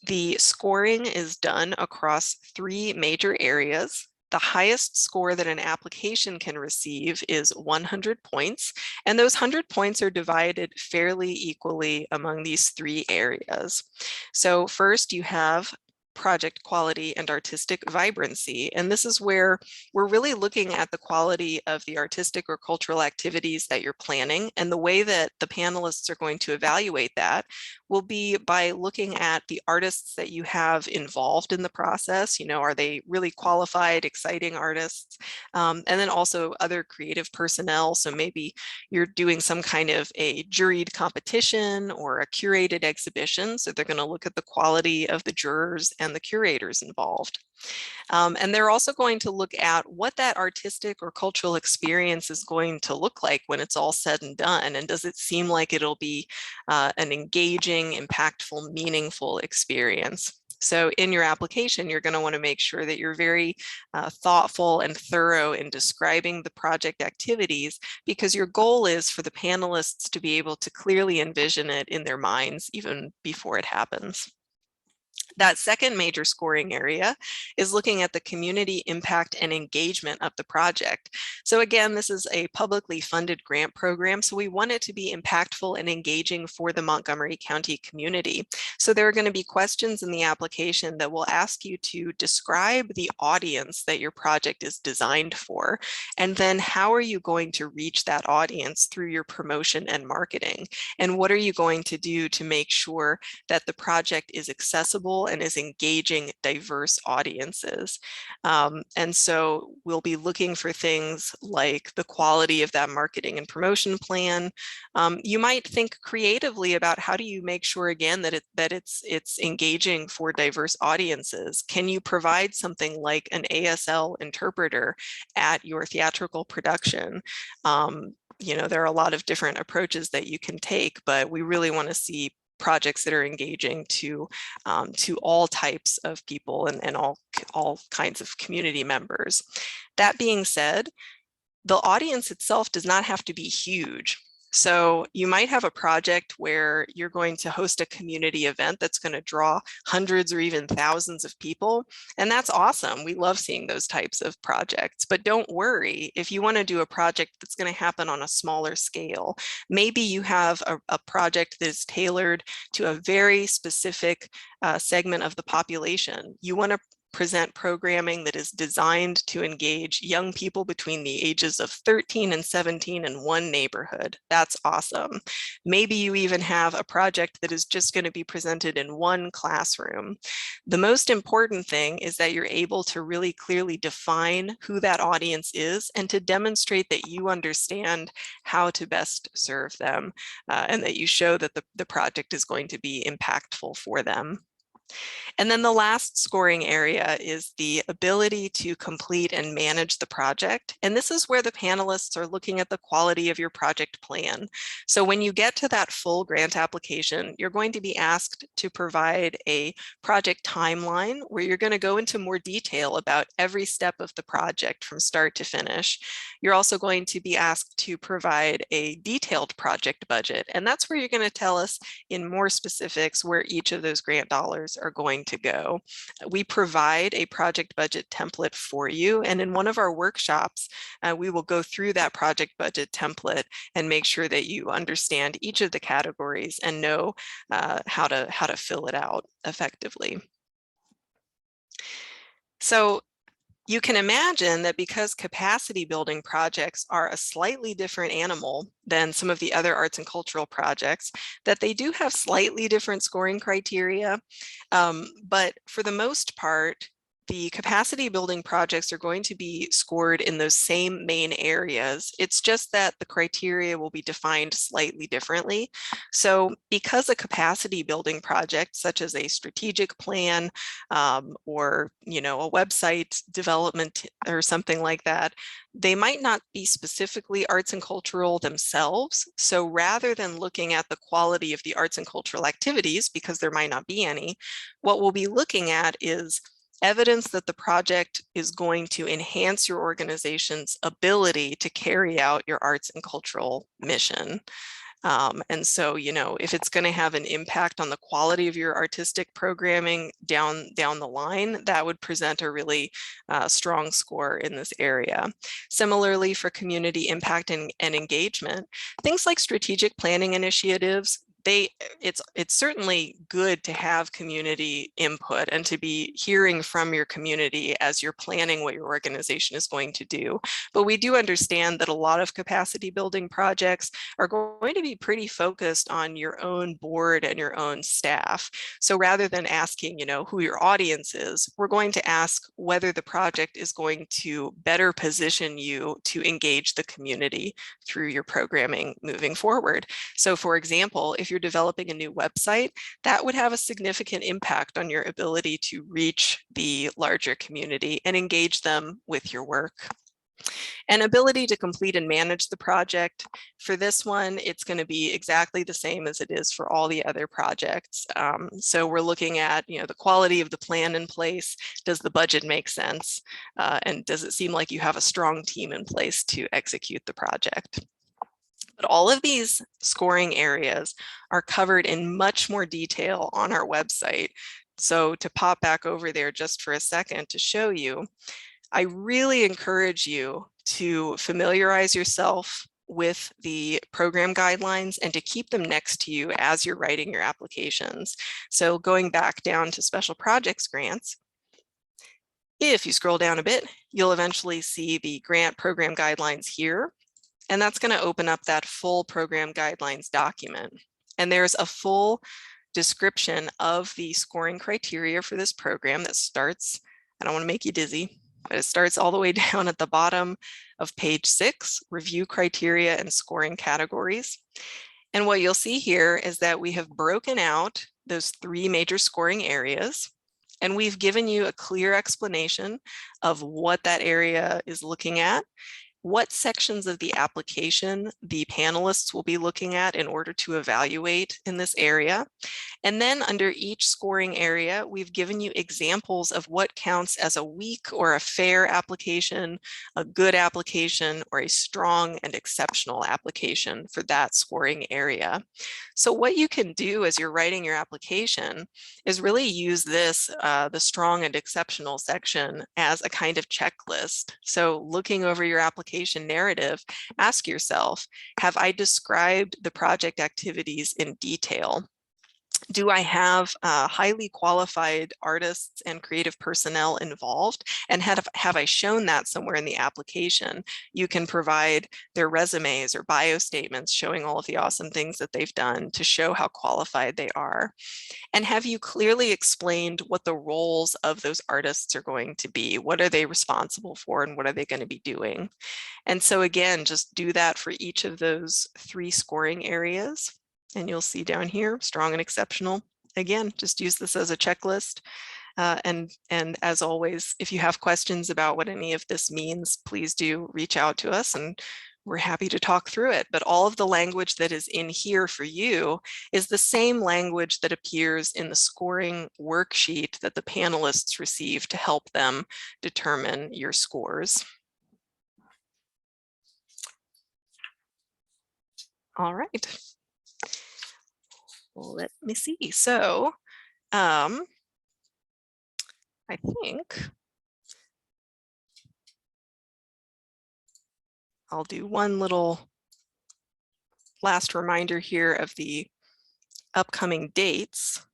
the scoring is done across 3 major areas. The highest score that an application can receive is 100 points, and those 100 points are divided fairly equally among these 3 areas. So first you have project quality and artistic vibrancy. And this is where we're really looking at the quality of the artistic or cultural activities that you're planning. And the way that the panelists are going to evaluate that will be by looking at the artists that you have involved in the process. You know, are they really qualified, exciting artists? And then also other creative personnel. So maybe you're doing some kind of a juried competition or a curated exhibition. So they're going to look at the quality of the jurors and the curators involved. And they're also going to look at what that artistic or cultural experience is going to look like when it's all said and done. And does it seem like it'll be an engaging, impactful, meaningful experience? So in your application, you're going to want to make sure that you're very thoughtful and thorough in describing the project activities, because your goal is for the panelists to be able to clearly envision it in their minds even before it happens. That second major scoring area is looking at the community impact and engagement of the project. So again, this is a publicly funded grant program, so we want it to be impactful and engaging for the Montgomery County community. So there are going to be questions in the application that will ask you to describe the audience that your project is designed for, and then how are you going to reach that audience through your promotion and marketing, and what are you going to do to make sure that the project is accessible and is engaging diverse audiences. And so we'll be looking for things like the quality of that marketing and promotion plan. You might think creatively about how do you make sure, again, that it's engaging for diverse audiences. Can you provide something like an ASL interpreter at your theatrical production? You know, there are a lot of different approaches that you can take, but we really want to see projects that are engaging to all types of people and all kinds of community members. That being said, the audience itself does not have to be huge. So you might have a project where you're going to host a community event that's going to draw hundreds or even thousands of people. And that's awesome. We love seeing those types of projects. But don't worry, if you want to do a project that's going to happen on a smaller scale, maybe you have a project that is tailored to a very specific segment of the population. You want to present programming that is designed to engage young people between the ages of 13 and 17 in one neighborhood. That's awesome. Maybe you even have a project that is just going to be presented in one classroom. The most important thing is that you're able to really clearly define who that audience is and to demonstrate that you understand how to best serve them and that you show that the project is going to be impactful for them. And then the last scoring area is the ability to complete and manage the project. And this is where the panelists are looking at the quality of your project plan. So when you get to that full grant application, you're going to be asked to provide a project timeline where you're going to go into more detail about every step of the project from start to finish. You're also going to be asked to provide a detailed project budget. And that's where you're going to tell us in more specifics where each of those grant dollars are going to go. We provide a project budget template for you, and in one of our workshops, we will go through that project budget template and make sure that you understand each of the categories and know how to fill it out effectively. So you can imagine that because capacity building projects are a slightly different animal than some of the other arts and cultural projects, that they do have slightly different scoring criteria. But for the most part, the capacity building projects are going to be scored in those same main areas. It's just that the criteria will be defined slightly differently. So because a capacity building project, such as a strategic plan or a website development or something like that, they might not be specifically arts and cultural themselves. So rather than looking at the quality of the arts and cultural activities, because there might not be any, what we'll be looking at is evidence that the project is going to enhance your organization's ability to carry out your arts and cultural mission. And so, if it's going to have an impact on the quality of your artistic programming down the line, that would present a really strong score in this area. Similarly, for community impact and engagement, things like strategic planning initiatives, it's certainly good to have community input and to be hearing from your community as you're planning what your organization is going to do. But we do understand that a lot of capacity building projects are going to be pretty focused on your own board and your own staff. So rather than asking, who your audience is, we're going to ask whether the project is going to better position you to engage the community through your programming moving forward. So for example, if you're developing a new website, that would have a significant impact on your ability to reach the larger community and engage them with your work. And ability to complete and manage the project. For this one, it's going to be exactly the same as it is for all the other projects. So we're looking at, the quality of the plan in place. Does the budget make sense? And does it seem like you have a strong team in place to execute the project? But all of these scoring areas are covered in much more detail on our website. So to pop back over there just for a second to show you, I really encourage you to familiarize yourself with the program guidelines and to keep them next to you as you're writing your applications. So going back down to special projects grants, if you scroll down a bit, you'll eventually see the grant program guidelines here. And that's going to open up that full program guidelines document. And there's a full description of the scoring criteria for this program that starts, I don't want to make you dizzy, but it starts all the way down at the bottom of page 6, review criteria and scoring categories. And what you'll see here is that we have broken out those 3 major scoring areas, and we've given you a clear explanation of what that area is looking at, what sections of the application the panelists will be looking at in order to evaluate in this area. And then under each scoring area, we've given you examples of what counts as a weak or a fair application, a good application, or a strong and exceptional application for that scoring area. So what you can do as you're writing your application is really use this, the strong and exceptional section, as a kind of checklist. So looking over your application narrative, ask yourself, have I described the project activities in detail? Do I have highly qualified artists and creative personnel involved? And have I shown that somewhere in the application? You can provide their resumes or bio statements showing all of the awesome things that they've done to show how qualified they are. And have you clearly explained what the roles of those artists are going to be? What are they responsible for and what are they going to be doing? And so again, just do that for each of those 3 scoring areas. And you'll see down here, strong and exceptional, again, just use this as a checklist. And as always, if you have questions about what any of this means, please do reach out to us and we're happy to talk through it. But all of the language that is in here for you is the same language that appears in the scoring worksheet that the panelists receive to help them determine your scores. All right. Let me see. So I think I'll do one little last reminder here of the upcoming dates,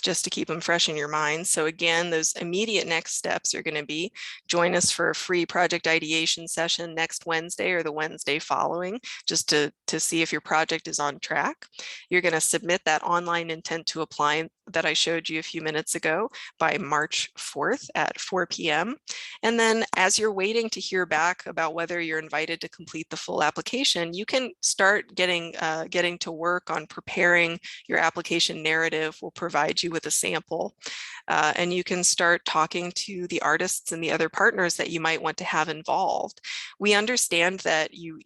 just to keep them fresh in your mind. So again, those immediate next steps are going to be join us for a free project ideation session next Wednesday or the Wednesday following, just to see if your project is on track. You're going to submit that online intent to apply that I showed you a few minutes ago by March 4th at 4 p.m. And then as you're waiting to hear back about whether you're invited to complete the full application, you can start getting to work on preparing your application narrative. We'll provide you with a sample and you can start talking to the artists and the other partners that you might want to have involved. We understand that you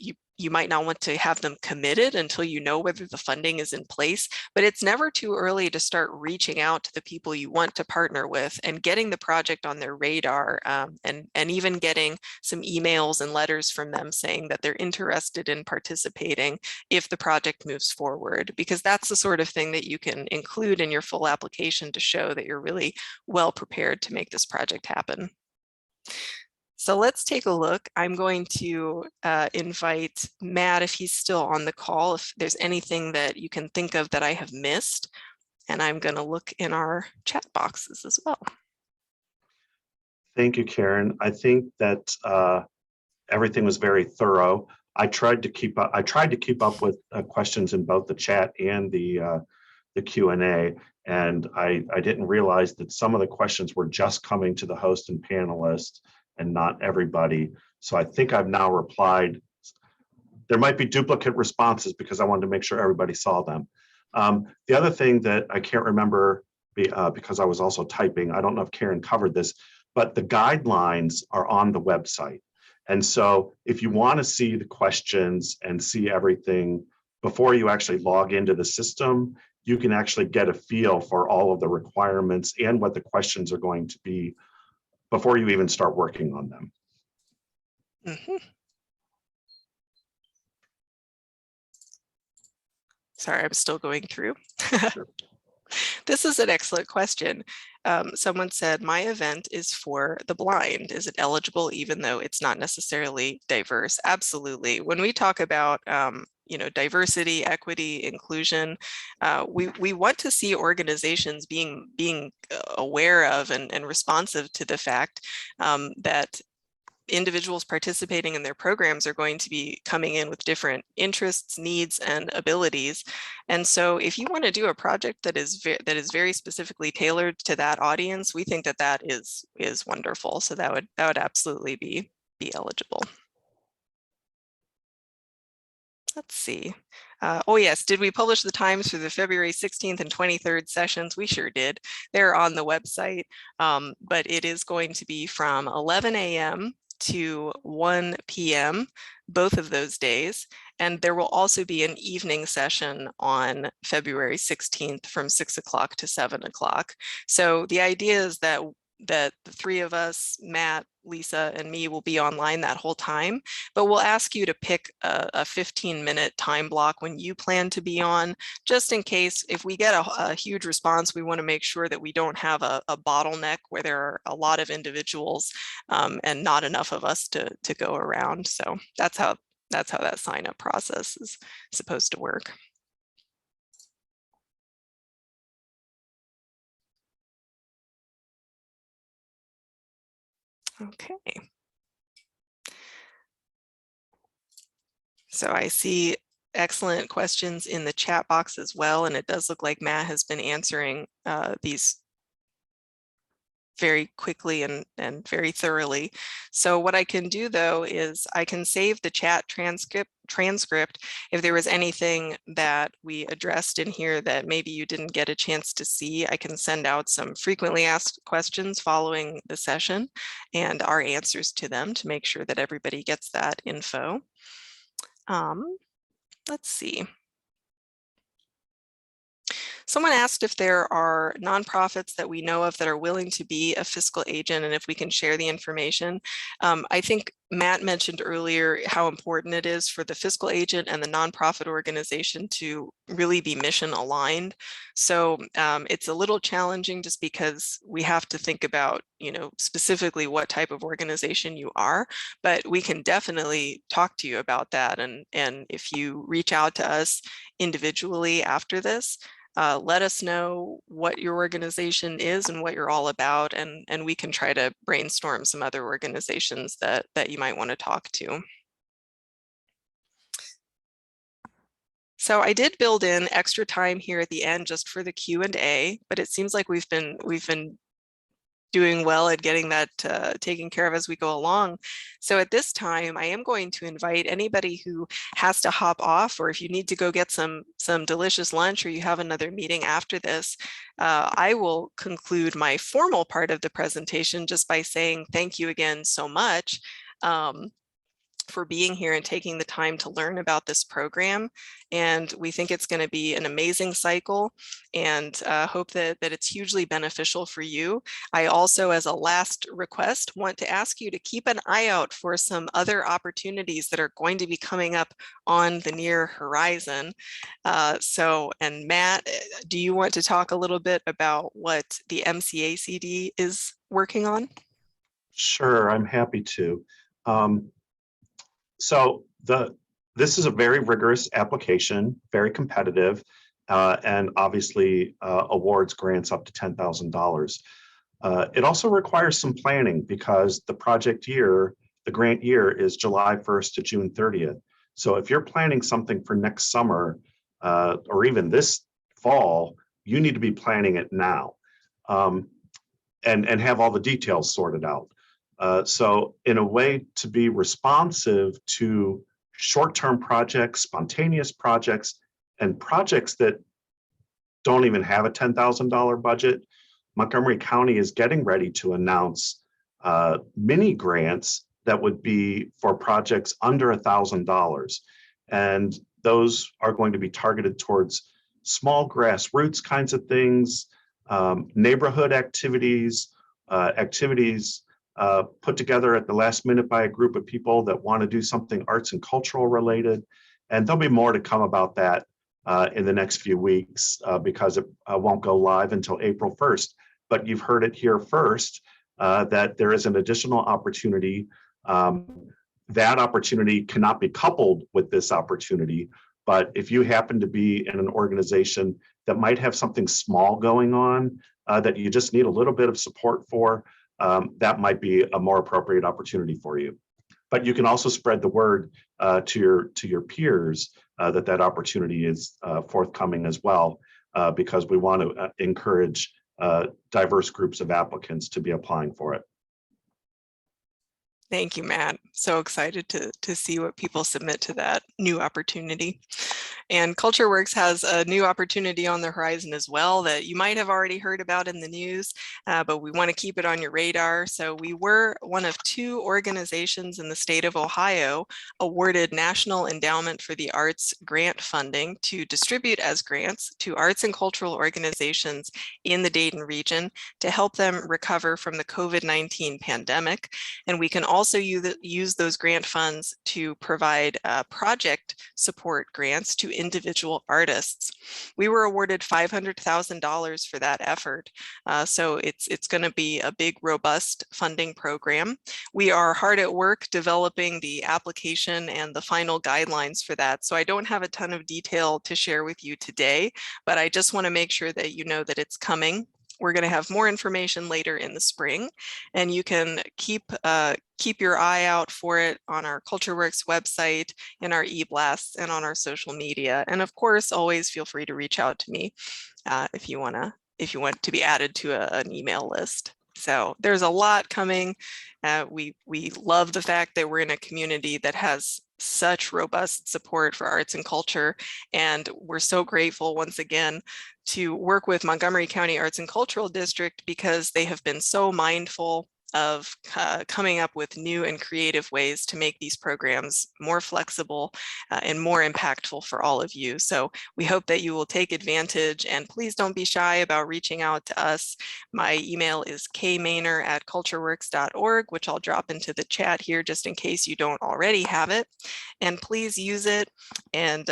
might not want to have them committed until you know whether the funding is in place, but it's never too early to start reaching out to the people you want to partner with and getting the project on their radar, and even getting some emails and letters from them saying that they're interested in participating if the project moves forward, because that's the sort of thing that you can include in your full application to show that you're really well prepared to make this project happen. So let's take a look. I'm going to invite Matt, if he's still on the call, if there's anything that you can think of that I have missed, and I'm going to look in our chat boxes as well. Thank you, Karen. I think that everything was very thorough. I tried to keep up with questions in both the chat and the Q&A, and I didn't realize that some of the questions were just coming to the host and panelists and not everybody. So I think I've now replied. There might be duplicate responses because I wanted to make sure everybody saw them. The other thing that I can't remember because I was also typing, I don't know if Karen covered this, but the guidelines are on the website. And so if you want to see the questions and see everything before you actually log into the system, you can actually get a feel for all of the requirements and what the questions are going to be before you even start working on them. Mm-hmm. Sorry, I'm still going through. Sure. This is an excellent question. Someone said, my event is for the blind. Is it eligible even though it's not necessarily diverse? Absolutely. When we talk about diversity, equity, inclusion, we want to see organizations being aware of and responsive to the fact that individuals participating in their programs are going to be coming in with different interests, needs, and abilities. And so if you want to do a project that is very specifically tailored to that audience, we think that is wonderful. So that would absolutely be eligible. Let's see. Oh yes, did we publish the times for the February 16th and 23rd sessions? We sure did. They're on the website, but it is going to be from 11 a.m. to 1 p.m. both of those days. And there will also be an evening session on February 16th from 6 o'clock to 7 o'clock. So the idea is that the three of us, Matt, Lisa, and me, will be online that whole time, but we'll ask you to pick a 15-minute time block when you plan to be on, just in case if we get a huge response, we want to make sure that we don't have a bottleneck where there are a lot of individuals and not enough of us to go around. So that's how that sign-up process is supposed to work. Okay. So I see excellent questions in the chat box as well, and it does look like Matt has been answering these very quickly and very thoroughly. So what I can do though is I can save the chat transcript if there was anything that we addressed in here that maybe you didn't get a chance to see. I can send out some frequently asked questions following the session and our answers to them to make sure that everybody gets that info. Let's see. Someone asked if there are nonprofits that we know of that are willing to be a fiscal agent and if we can share the information. I think Matt mentioned earlier how important it is for the fiscal agent and the nonprofit organization to really be mission aligned. So it's a little challenging just because we have to think about, specifically what type of organization you are, but we can definitely talk to you about that. And if you reach out to us individually after this, let us know what your organization is and what you're all about, and we can try to brainstorm some other organizations that you might want to talk to. So I did build in extra time here at the end just for the Q&A, but it seems like we've been doing well at getting that taken care of as we go along. So at this time, I am going to invite anybody who has to hop off, or if you need to go get some delicious lunch or you have another meeting after this, I will conclude my formal part of the presentation just by saying thank you again so much for being here and taking the time to learn about this program. And we think it's going to be an amazing cycle, and hope that it's hugely beneficial for you. I also, as a last request, want to ask you to keep an eye out for some other opportunities that are going to be coming up on the near horizon. And Matt, do you want to talk a little bit about what the MCACD is working on? Sure, I'm happy to. So this is a very rigorous application, very competitive, and obviously awards grants up to $10,000. It also requires some planning because the project year, the grant year, is July 1st to June 30th. So if you're planning something for next summer or even this fall, you need to be planning it now and have all the details sorted out. So in a way to be responsive to short-term projects, spontaneous projects, and projects that don't even have a $10,000 budget, Montgomery County is getting ready to announce mini grants that would be for projects under $1,000. And those are going to be targeted towards small grassroots kinds of things, neighborhood activities, activities put together at the last minute by a group of people that want to do something arts and cultural related. And there'll be more to come about that in the next few weeks because it won't go live until April 1st. But you've heard it here first that there is an additional opportunity. That opportunity cannot be coupled with this opportunity. But if you happen to be in an organization that might have something small going on that you just need a little bit of support for, that might be a more appropriate opportunity for you. But you can also spread the word to your peers that opportunity is forthcoming as well, because we want to encourage diverse groups of applicants to be applying for it. Thank you, Matt. So excited to see what people submit to that new opportunity. And CultureWorks has a new opportunity on the horizon as well that you might have already heard about in the news, but we want to keep it on your radar. So we were one of 2 organizations in the state of Ohio awarded National Endowment for the Arts grant funding to distribute as grants to arts and cultural organizations in the Dayton region to help them recover from the COVID-19 pandemic. And we can also use those grant funds to provide project support grants to individual artists. We were awarded $500,000 for that effort. So it's going to be a big, robust funding program. We are hard at work developing the application and the final guidelines for that. So I don't have a ton of detail to share with you today, but I just want to make sure that you know that it's coming. We're going to have more information later in the spring, and you can keep your eye out for it on our CultureWorks website, in our e-blasts, and on our social media. And of course, always feel free to reach out to me if you want to be added to an email list. So there's a lot coming. We love the fact that we're in a community that has such robust support for arts and culture. And we're so grateful once again to work with Montgomery County Arts and Cultural District because they have been so mindful of coming up with new and creative ways to make these programs more flexible and more impactful for all of you. So we hope that you will take advantage, and please don't be shy about reaching out to us. My email is kmaynor@cultureworks.org, which I'll drop into the chat here just in case you don't already have it. And please use it and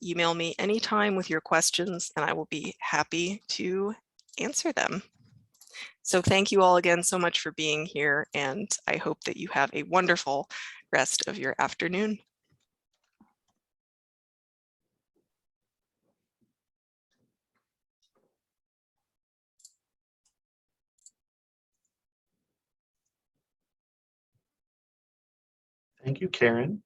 email me anytime with your questions, and I will be happy to answer them. So thank you all again so much for being here, and I hope that you have a wonderful rest of your afternoon. Thank you, Karen.